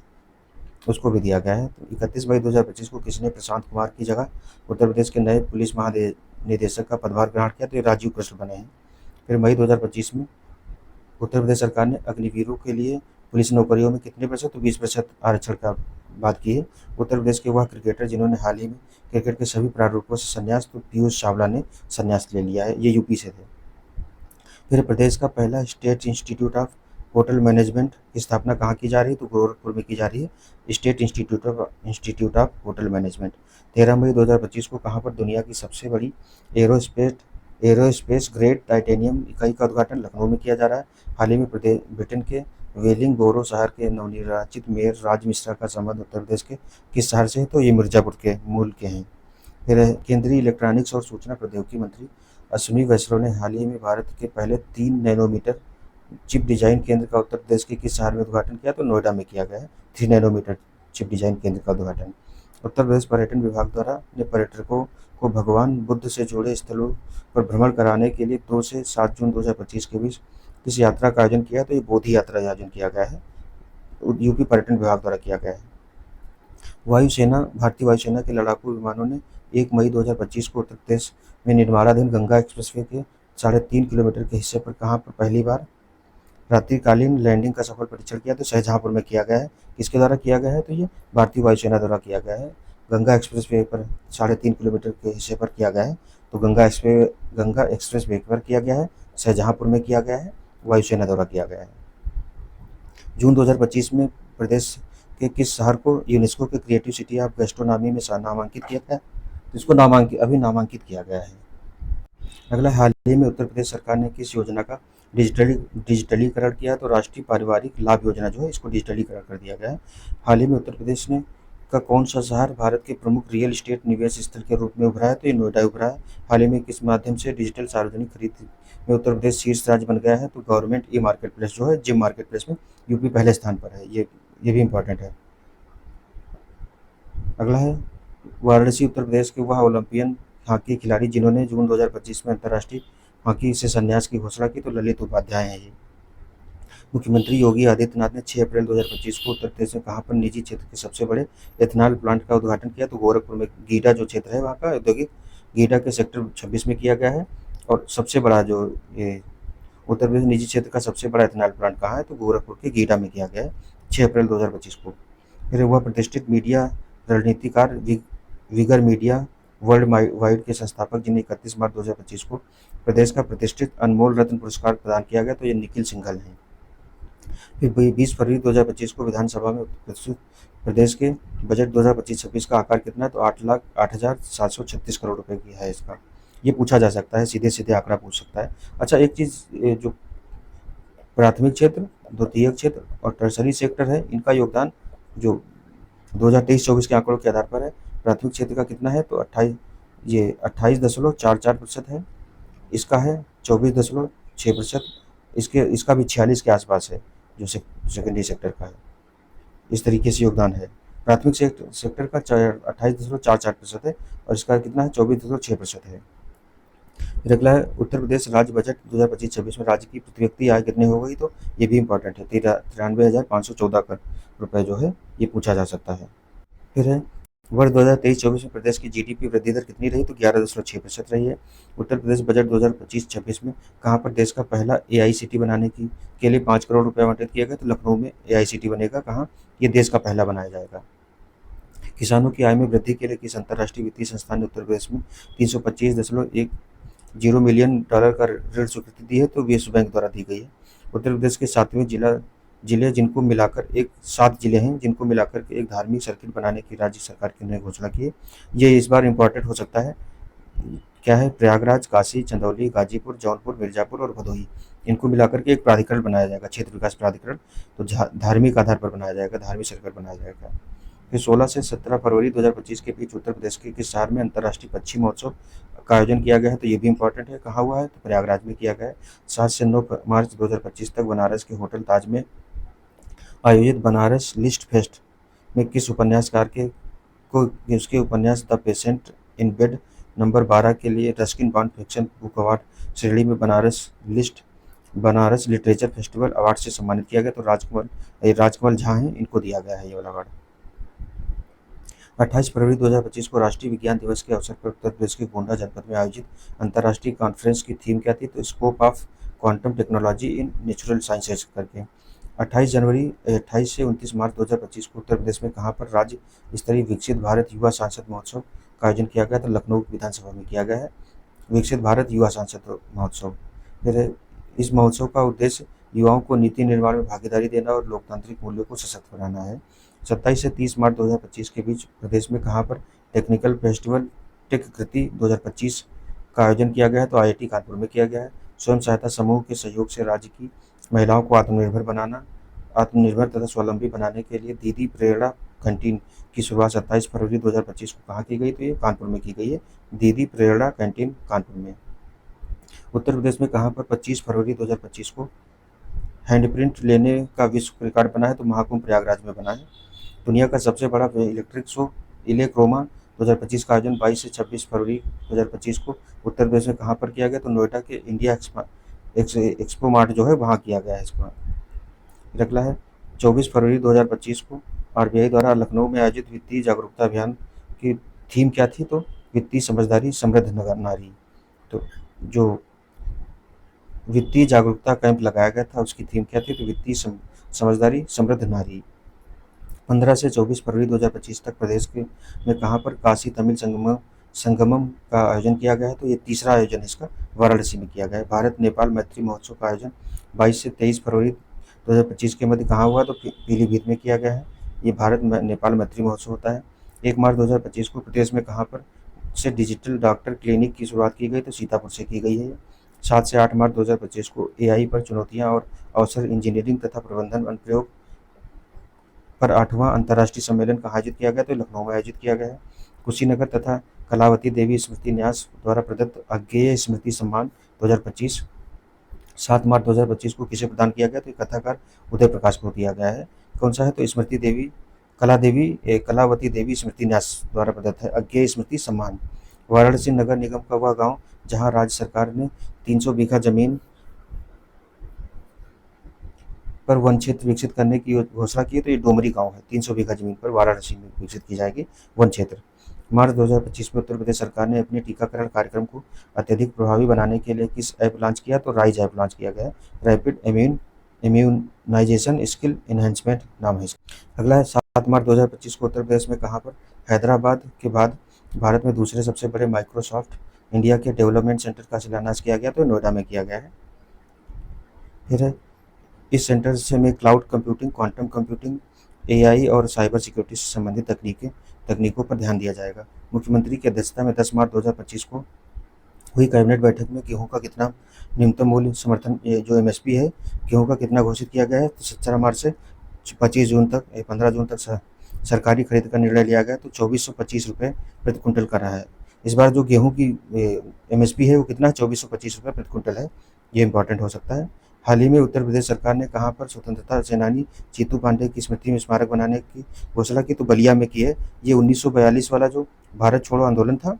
उसको भी दिया गया है। तो 31 मई 2025 को किसने प्रशांत कुमार की जगह उत्तर प्रदेश के नए पुलिस महानिदेशक का पदभार ग्रहण किया, तो ये राजीव कृष्ण बने हैं। फिर मई 2025 में उत्तर प्रदेश सरकार ने अग्निवीरों के लिए पुलिस नौकरियों में कितने प्रतिशत, तो 20% आरक्षण का बात की है। उत्तर प्रदेश के वह क्रिकेटर जिन्होंने हाल ही में क्रिकेट के सभी प्रारूपों से संन्यास, तो पीयूष चावला ने संन्यास ले लिया है, ये यूपी से थे। फिर प्रदेश का पहला state institute of hotel management की स्थापना कहाँ की जा रही है, तो गोरखपुर में की जा रही है, state institute of hotel management. 13 मई 2025 को कहाँ पर दुनिया की सबसे बड़ी एरोस्पेस ग्रेड टाइटेनियम इकाई का उद्घाटन लखनऊ में किया जा रहा है। हाल ही में ब्रिटेन के वेलिंगबोरो शहर के नवनिर्वाचित मेयर राज मिश्रा का संबंध उत्तर प्रदेश के किस शहर से है, तो ये मिर्जापुर के मूल के हैं। फिर केंद्रीय इलेक्ट्रॉनिक्स और सूचना प्रौद्योगिकी मंत्री अश्विनी वैष्णव ने हाल ही में भारत के पहले 3 नैनोमीटर चिप डिजाइन केंद्र का उत्तर प्रदेश के किस शहर में उद्घाटन किया, तो नोएडा में किया गया है 3 नैनोमीटर चिप डिजाइन केंद्र का उद्घाटन। उत्तर प्रदेश पर्यटन विभाग द्वारा ने पर्यटकों को भगवान बुद्ध से जुड़े स्थलों पर भ्रमण कराने के लिए 2 से 7 जून 2025 के बीच किस यात्रा का आयोजन किया? तो ये बोधि यात्रा का आयोजन किया गया है, यूपी पर्यटन विभाग द्वारा किया गया है। वायुसेना भारतीय वायुसेना के लड़ाकू विमानों ने 1 मई 2025 को उत्तर प्रदेश में निर्माणाधीन गंगा एक्सप्रेसवे के 3.5 किलोमीटर के हिस्से पर कहाँ पर पहली बार रात्रिकालीन लैंडिंग का सफल परीक्षण किया? तो शाहजहाँपुर में किया गया है। किसके द्वारा किया गया है? तो ये भारतीय वायुसेना द्वारा किया गया है। गंगा एक्सप्रेसवे पर 3.5 किलोमीटर के हिस्से पर किया गया है। तो गंगा एक्सप्रेसवे पर किया गया है, शाहजहाँपुर में किया गया है, वायुसेना द्वारा किया गया है। जून 2025 में प्रदेश के किस शहर को यूनेस्को के क्रिएटिव सिटी ऑफ गैस्ट्रोनॉमी में नामांकित किया गया? तो इसको नामांकित किया गया है। अगला, हाल ही में उत्तर प्रदेश सरकार ने किस योजना का डिजिटलीकरण किया? तो राष्ट्रीय पारिवारिक लाभ योजना जो है इसको डिजिटलीकरण कर दिया गया है। हाल ही में उत्तर प्रदेश ने का कौन सा शहर भारत के प्रमुख रियल एस्टेट निवेश स्थल के रूप में उभरा है? तो ये नोएडा उभरा है। हाल ही में किस माध्यम से डिजिटल सार्वजनिक खरीद में उत्तर प्रदेश शीर्ष राज्य बन गया है? तो गवर्नमेंट ई मार्केट प्लेस जो है, जिम मार्केट प्लेस में यूपी पहले स्थान पर है। ये भी इम्पोर्टेंट है। अगला है, वाराणसी उत्तर प्रदेश के वह ओलंपियन हॉकी खिलाड़ी जिन्होंने जून 2025 में अंतर्राष्ट्रीय हॉकी से संन्यास की घोषणा की? तो ललित उपाध्याय हैं ये। मुख्यमंत्री योगी आदित्यनाथ ने 6 अप्रैल 2025 को उत्तर प्रदेश में कहाँ पर निजी क्षेत्र के सबसे बड़े एथेनॉल प्लांट का उद्घाटन किया? तो गोरखपुर में गीडा जो क्षेत्र है वहाँ का औद्योगिक गीडा के सेक्टर 26 में किया गया है। और सबसे बड़ा जो ये उत्तर प्रदेश निजी क्षेत्र का सबसे बड़ा एथेनॉल प्लांट कहाँ है? तो गोरखपुर के गीडा में किया गया है 6 अप्रैल 2025 को। फिर वह प्रतिष्ठित मीडिया रणनीतिकार विगर मीडिया वर्ल्ड वाइड के संस्थापक जिन्हें 31 मार्च 2025 को प्रदेश का प्रतिष्ठित अनमोल रत्न पुरस्कार प्रदान किया गया, तो ये निखिल सिंघल हैं। फिर 20 फरवरी 2025 को विधानसभा में प्रदेश के बजट 2025-26 का आकार कितना है? तो 8,08,736 करोड़ रुपए की है इसका। ये पूछा जा सकता है, सीधे सीधे आंकड़ा पूछ सकता है। अच्छा, एक चीज़, जो प्राथमिक क्षेत्र, द्वितीयक क्षेत्र और टर्सरी सेक्टर है, इनका योगदान जो 2023-24 के आंकड़ों के आधार पर है। प्राथमिक क्षेत्र का कितना है? तो 28.44% है। इसका है 24.6%। इसका भी 46 के आसपास है, जो सेकेंडरी सेक्टर का है। इस तरीके से योगदान है। प्राथमिक सेक्टर का 28.44% है और इसका कितना है? 24.6% है। फिर अगला है, उत्तर प्रदेश राज्य बजट 2025-26 में राज्य की प्रति व्यक्ति आय कितनी हो गई? तो ये भी इम्पोर्टेंट है, 93,514 रुपये जो है ये पूछा जा सकता है। फिर है, वर्ष 2023-24 में प्रदेश की जीडीपी वृद्धि दर कितनी रही? तो 11.6% रही है। उत्तर प्रदेश बजट 2025-26 में कहाँ पर देश का पहला एआईसीटी बनाने के लिए 5 करोड़ रुपये आवंटित किया गया? तो लखनऊ में एआईसीटी बनेगा। कहाँ? ये देश का पहला बनाया जाएगा। किसानों की आय में वृद्धि के लिए किस अंतर्राष्ट्रीय वित्तीय संस्थान ने उत्तर प्रदेश में 325.10 मिलियन डॉलर का ऋण स्वीकृति दी है? तो विश्व बैंक द्वारा दी गई है। उत्तर प्रदेश के 7वें जिले जिनको मिलाकर 7 जिले हैं जिनको मिलाकर के एक धार्मिक सर्किट बनाने की राज्य सरकार ने घोषणा की है। ये इस बार इम्पोर्टेंट हो सकता है। क्या है? प्रयागराज, काशी, चंदौली, गाजीपुर, जौनपुर, मिर्जापुर और भदोही, इनको मिलाकर के एक प्राधिकरण बनाया जाएगा, क्षेत्र विकास प्राधिकरण। तो धार्मिक आधार पर बनाया जाएगा, धार्मिक सर्कल बनाया जाएगा। फिर 16 से 17 फरवरी 2025 के बीच उत्तर प्रदेश के किस शहर में अंतर्राष्ट्रीय पक्षी महोत्सव का आयोजन किया गया है? तो ये भी इम्पोर्टेंट है। कहाँ हुआ है? तो प्रयागराज में किया गया है। 7 से 9 मार्च 2025 तक बनारस के होटल ताज में आयोजित बनारस लिस्ट फेस्ट में किस उपन्यासकार को उसके उपन्यास the patient in bed number 12 के लिए Ruskin bond fiction book award श्रेणी में बनारस लिटरेचर फेस्टिवल अवार्ड से सम्मानित किया गया? तो राजकमल झा हैं, इनको दिया गया है ये वाला अवार्ड। 28 फरवरी 2025 को राष्ट्रीय विज्ञान दिवस के अवसर पर उत्तर प्रदेश के गोंडा जनपद में आयोजित अंतर्राष्ट्रीय कॉन्फ्रेंस की थीम क्या थी? तो scope of quantum technology in natural sciences करके। 28 से 29 मार्च 2025 को उत्तर प्रदेश में कहाँ पर राज्य स्तरीय विकसित भारत युवा सांसद महोत्सव का आयोजन किया गया? तो लखनऊ विधानसभा में किया गया है, विकसित भारत युवा सांसद महोत्सव। फिर इस महोत्सव का उद्देश्य युवाओं को नीति निर्माण में भागीदारी देना और लोकतांत्रिक मूल्यों को सशक्त बनाना है। 27 से 30 मार्च 2025 के बीच प्रदेश में कहाँ पर टेक्निकल फेस्टिवल टेक कृति 2025 का आयोजन किया गया है? तो आईआईटी कानपुर में किया गया है। स्वयं सहायता समूह के सहयोग से राज्य की महिलाओं को आत्मनिर्भर तथा स्वावलंबी बनाने के लिए दीदी प्रेरणा कैंटीन की शुरुआत 27 फरवरी 2025 को कहाँ की गई? तो ये कानपुर में की गई है, दीदी प्रेरणा कैंटीन कानपुर में। उत्तर प्रदेश में कहाँ पर 25 फरवरी 2025 को हैंडप्रिंट लेने का विश्व रिकॉर्ड बना है? तो महाकुंभ प्रयागराज में बना है। दुनिया का सबसे बड़ा इलेक्ट्रिक शो इलेक्रोमा 2025 का आयोजन 22 से 26 फरवरी 2025 को उत्तर प्रदेश में कहाँ पर किया गया? तो नोएडा के इंडिया एक्सपो मार्ट जो है वहाँ किया गया है इसको। अगला है 24 फरवरी 2025 को आरबीआई द्वारा लखनऊ में आयोजित वित्तीय जागरूकता अभियान की थीम क्या थी? तो वित्तीय समझदारी समृद्ध नारी। तो जो वित्तीय जागरूकता कैंप लगाया गया था उसकी थीम क्या थी? तो वित्तीय समझदारी समृद्ध नारी। 15 से 24 फरवरी 2025 तक प्रदेश के में कहाँ पर काशी तमिल संगमम का आयोजन किया गया है? तो ये तीसरा आयोजन इसका वाराणसी में किया गया है। भारत नेपाल मैत्री महोत्सव का आयोजन 22 से 23 फरवरी 2025 के मध्य कहाँ हुआ? तो पीलीभीत में किया गया है। ये भारत नेपाल मैत्री महोत्सव होता है। 1 मार्च 2025 को प्रदेश में कहाँ पर से डिजिटल डॉक्टर क्लिनिक की शुरुआत की गई? तो सीतापुर से की गई है। 7 से 8 मार्च 2025 को एआई पर चुनौतियां और अवसर इंजीनियरिंग तथा प्रबंधन अनुप्रयोग पर 8वां अंतर्राष्ट्रीय सम्मेलन का आयोजित किया गया? तो लखनऊ में आयोजित किया गया है। कुशीनगर तथा कलावती देवी स्मृति न्यास द्वारा प्रदत्त अज्ञेय स्मृति सम्मान 2025 7 मार्च 2025 को किसे प्रदान किया गया? तो कथाकार उदय प्रकाश को दिया गया है। कौन सा है? तो स्मृति देवी कलावती देवी स्मृति न्यास द्वारा प्रदत्त है अज्ञेय स्मृति सम्मान। वाराणसी नगर निगम का वह गांव जहां राज्य सरकार ने 300 बीघा जमीन पर वन क्षेत्र विकसित करने की घोषणा की है? तो ये डोमरी गांव है। 300 बीघा जमीन पर वाराणसी में विकसित की जाएगी वन क्षेत्र। मार्च 2025 में उत्तर प्रदेश सरकार ने अपने टीकाकरण कार्यक्रम को अत्यधिक प्रभावी बनाने के लिए किस ऐप लॉन्च किया? तो राइज ऐप लॉन्च किया गया है। रैपिड इम्यूनाइजेशन स्किल एनहेंसमेंट नाम है इसका। अगला है 7 मार्च 2025 को उत्तर प्रदेश में कहाँ पर हैदराबाद के बाद भारत में दूसरे सबसे बड़े माइक्रोसॉफ्ट इंडिया के डेवलपमेंट सेंटर का शिलान्यास किया गया? तो नोएडा में किया गया है। फिर है इस सेंटर से में cloud computing, quantum computing, AI और साइबर सिक्योरिटी से संबंधित तकनीकों पर ध्यान दिया जाएगा। मुख्यमंत्री की अध्यक्षता में 10 मार्च 2025 को हुई कैबिनेट बैठक में गेहूं का कितना न्यूनतम मूल्य समर्थन जो एमएसपी है गेहूं का कितना घोषित किया गया है? तो 17 मार्च से 15 जून तक सरकारी खरीद का निर्णय लिया गया। तो 2425 रुपये प्रति कुंटल का रहा है। इस बार जो गेहूं की एमएसपी है वो कितना है? 2425 रुपये प्रति कुंटल है। ये इंपॉर्टेंट हो सकता है। हाल ही में उत्तर प्रदेश सरकार ने कहाँ पर स्वतंत्रता सेनानी जीतू पांडे की स्मृति में स्मारक बनाने की घोषणा की? तो बलिया में की है। ये 1942 वाला जो भारत छोड़ो आंदोलन था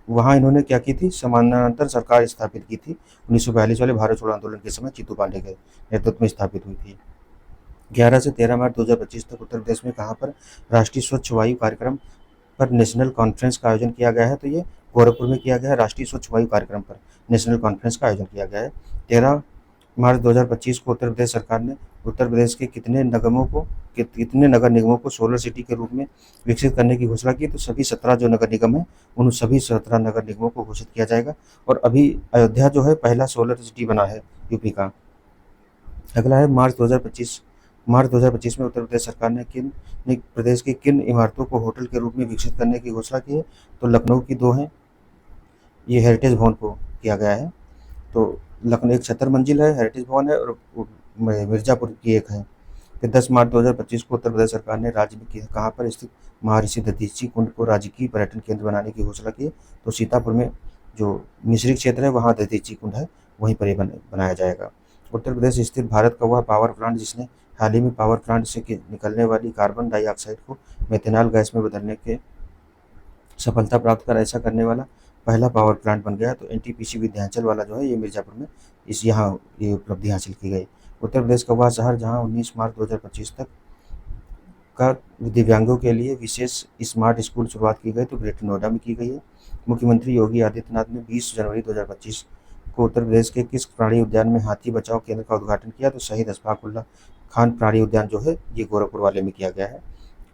वहाँ इन्होंने क्या की थी? समानांतर सरकार स्थापित की थी। 1942 वाले भारत छोड़ो आंदोलन के समय जीतू पांडे के नेतृत्व में स्थापित हुई थी। 11 से 13 मार्च 2025 तक उत्तर प्रदेश में कहाँ पर राष्ट्रीय स्वच्छ वायु कार्यक्रम पर नेशनल कॉन्फ्रेंस का आयोजन किया गया है? तो ये गोरखपुर में किया गया है। राष्ट्रीय स्वच्छ वायु कार्यक्रम पर नेशनल कॉन्फ्रेंस का आयोजन किया गया है। 13 मार्च 2025 को उत्तर प्रदेश सरकार ने उत्तर प्रदेश के कितने नगर निगमों को सोलर सिटी के रूप में विकसित करने की घोषणा की? तो सभी 17 जो नगर निगम है उन सभी 17 नगर निगमों को घोषित किया जाएगा। और अभी अयोध्या जो है पहला सोलर सिटी बना है यूपी का। अगला है मार्च 2025 में उत्तर प्रदेश सरकार ने प्रदेश की किन इमारतों को होटल के रूप में विकसित करने की घोषणा की है? तो लखनऊ की 2 हैं। ये हेरिटेज भवन को किया गया है। तो लखनऊ एक 76 मंजिल है हेरिटेज भवन है और मिर्जापुर की एक है। फिर 10 मार्च 2025 को उत्तर प्रदेश सरकार ने राज्य में कहाँ पर स्थित महर्षि दधीची कुंड को राजकीय पर्यटन केंद्र बनाने की घोषणा की? तो सीतापुर में जो मिश्रिक क्षेत्र है वहाँ दधीची कुंड है वहीं पर बनाया जाएगा। उत्तर प्रदेश स्थित भारत का वह पावर प्लांट जिसने हाल ही में पावर प्लांट से निकलने वाली कार्बन डाइऑक्साइड को मेथेनॉल गैस में बदलने के सफलता प्राप्त कर ऐसा करने वाला पहला पावर प्लांट बन गया। तो एनटीपीसी विंध्याचल वाला जो है ये मिर्जापुर में यहाँ ये उपलब्धि हासिल की गई। उत्तर प्रदेश का वह शहर जहाँ 19 मार्च 2025 तक का दिव्यांगों के लिए विशेष स्मार्ट स्कूल शुरुआत की गई? तो ग्रेटर नोएडा में की गई है। मुख्यमंत्री योगी आदित्यनाथ ने 20 जनवरी 2025 को उत्तर प्रदेश के किस प्राणी उद्यान में हाथी बचाओ केंद्र का उद्घाटन किया? तो शहीद अशफाक उल्लाह खान प्राणी उद्यान जो है ये गोरखपुर वाले में किया गया है।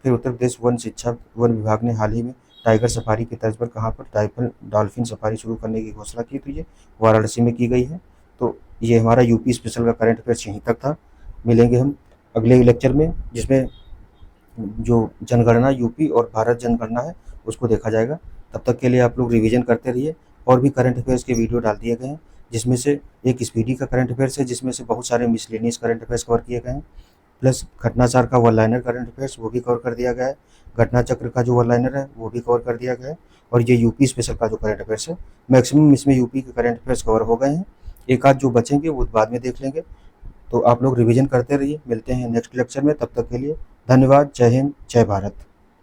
फिर उत्तर प्रदेश वन विभाग ने हाल ही में टाइगर सफारी की तर्ज पर कहाँ पर डॉल्फिन सफारी शुरू करने की घोषणा की? तो ये वाराणसी में की गई है। तो ये हमारा यूपी स्पेशल का करंट अफेयर्स यहीं तक था। मिलेंगे हम अगले लेक्चर में जिसमें जो जनगणना यूपी और भारत जनगणना है उसको देखा जाएगा। तब तक के लिए आप लोग रिवीजन करते रहिए। और भी करंट अफेयर्स के वीडियो डाल दिए गए हैं जिसमें से एक स्पीडी का करंट अफेयर्स है जिसमें से बहुत सारे मिसलेनियस करंट अफेयर्स कवर किए गए हैं। प्लस घटनाचार का वन लाइनर करंट अफेयर्स वो भी कवर कर दिया गया है। घटना चक्र का जो वन लाइनर है वो भी कवर कर दिया गया है। और ये यूपी स्पेशल का जो करंट अफेयर्स है मैक्सिमम इसमें यूपी के करंट अफेयर्स कवर हो गए हैं। एक आध जो बचेंगे वो बाद में देख लेंगे। तो आप लोग रिवीजन करते रहिए। मिलते हैं नेक्स्ट लेक्चर में। तब तक के लिए धन्यवाद। जय हिंद, जय भारत।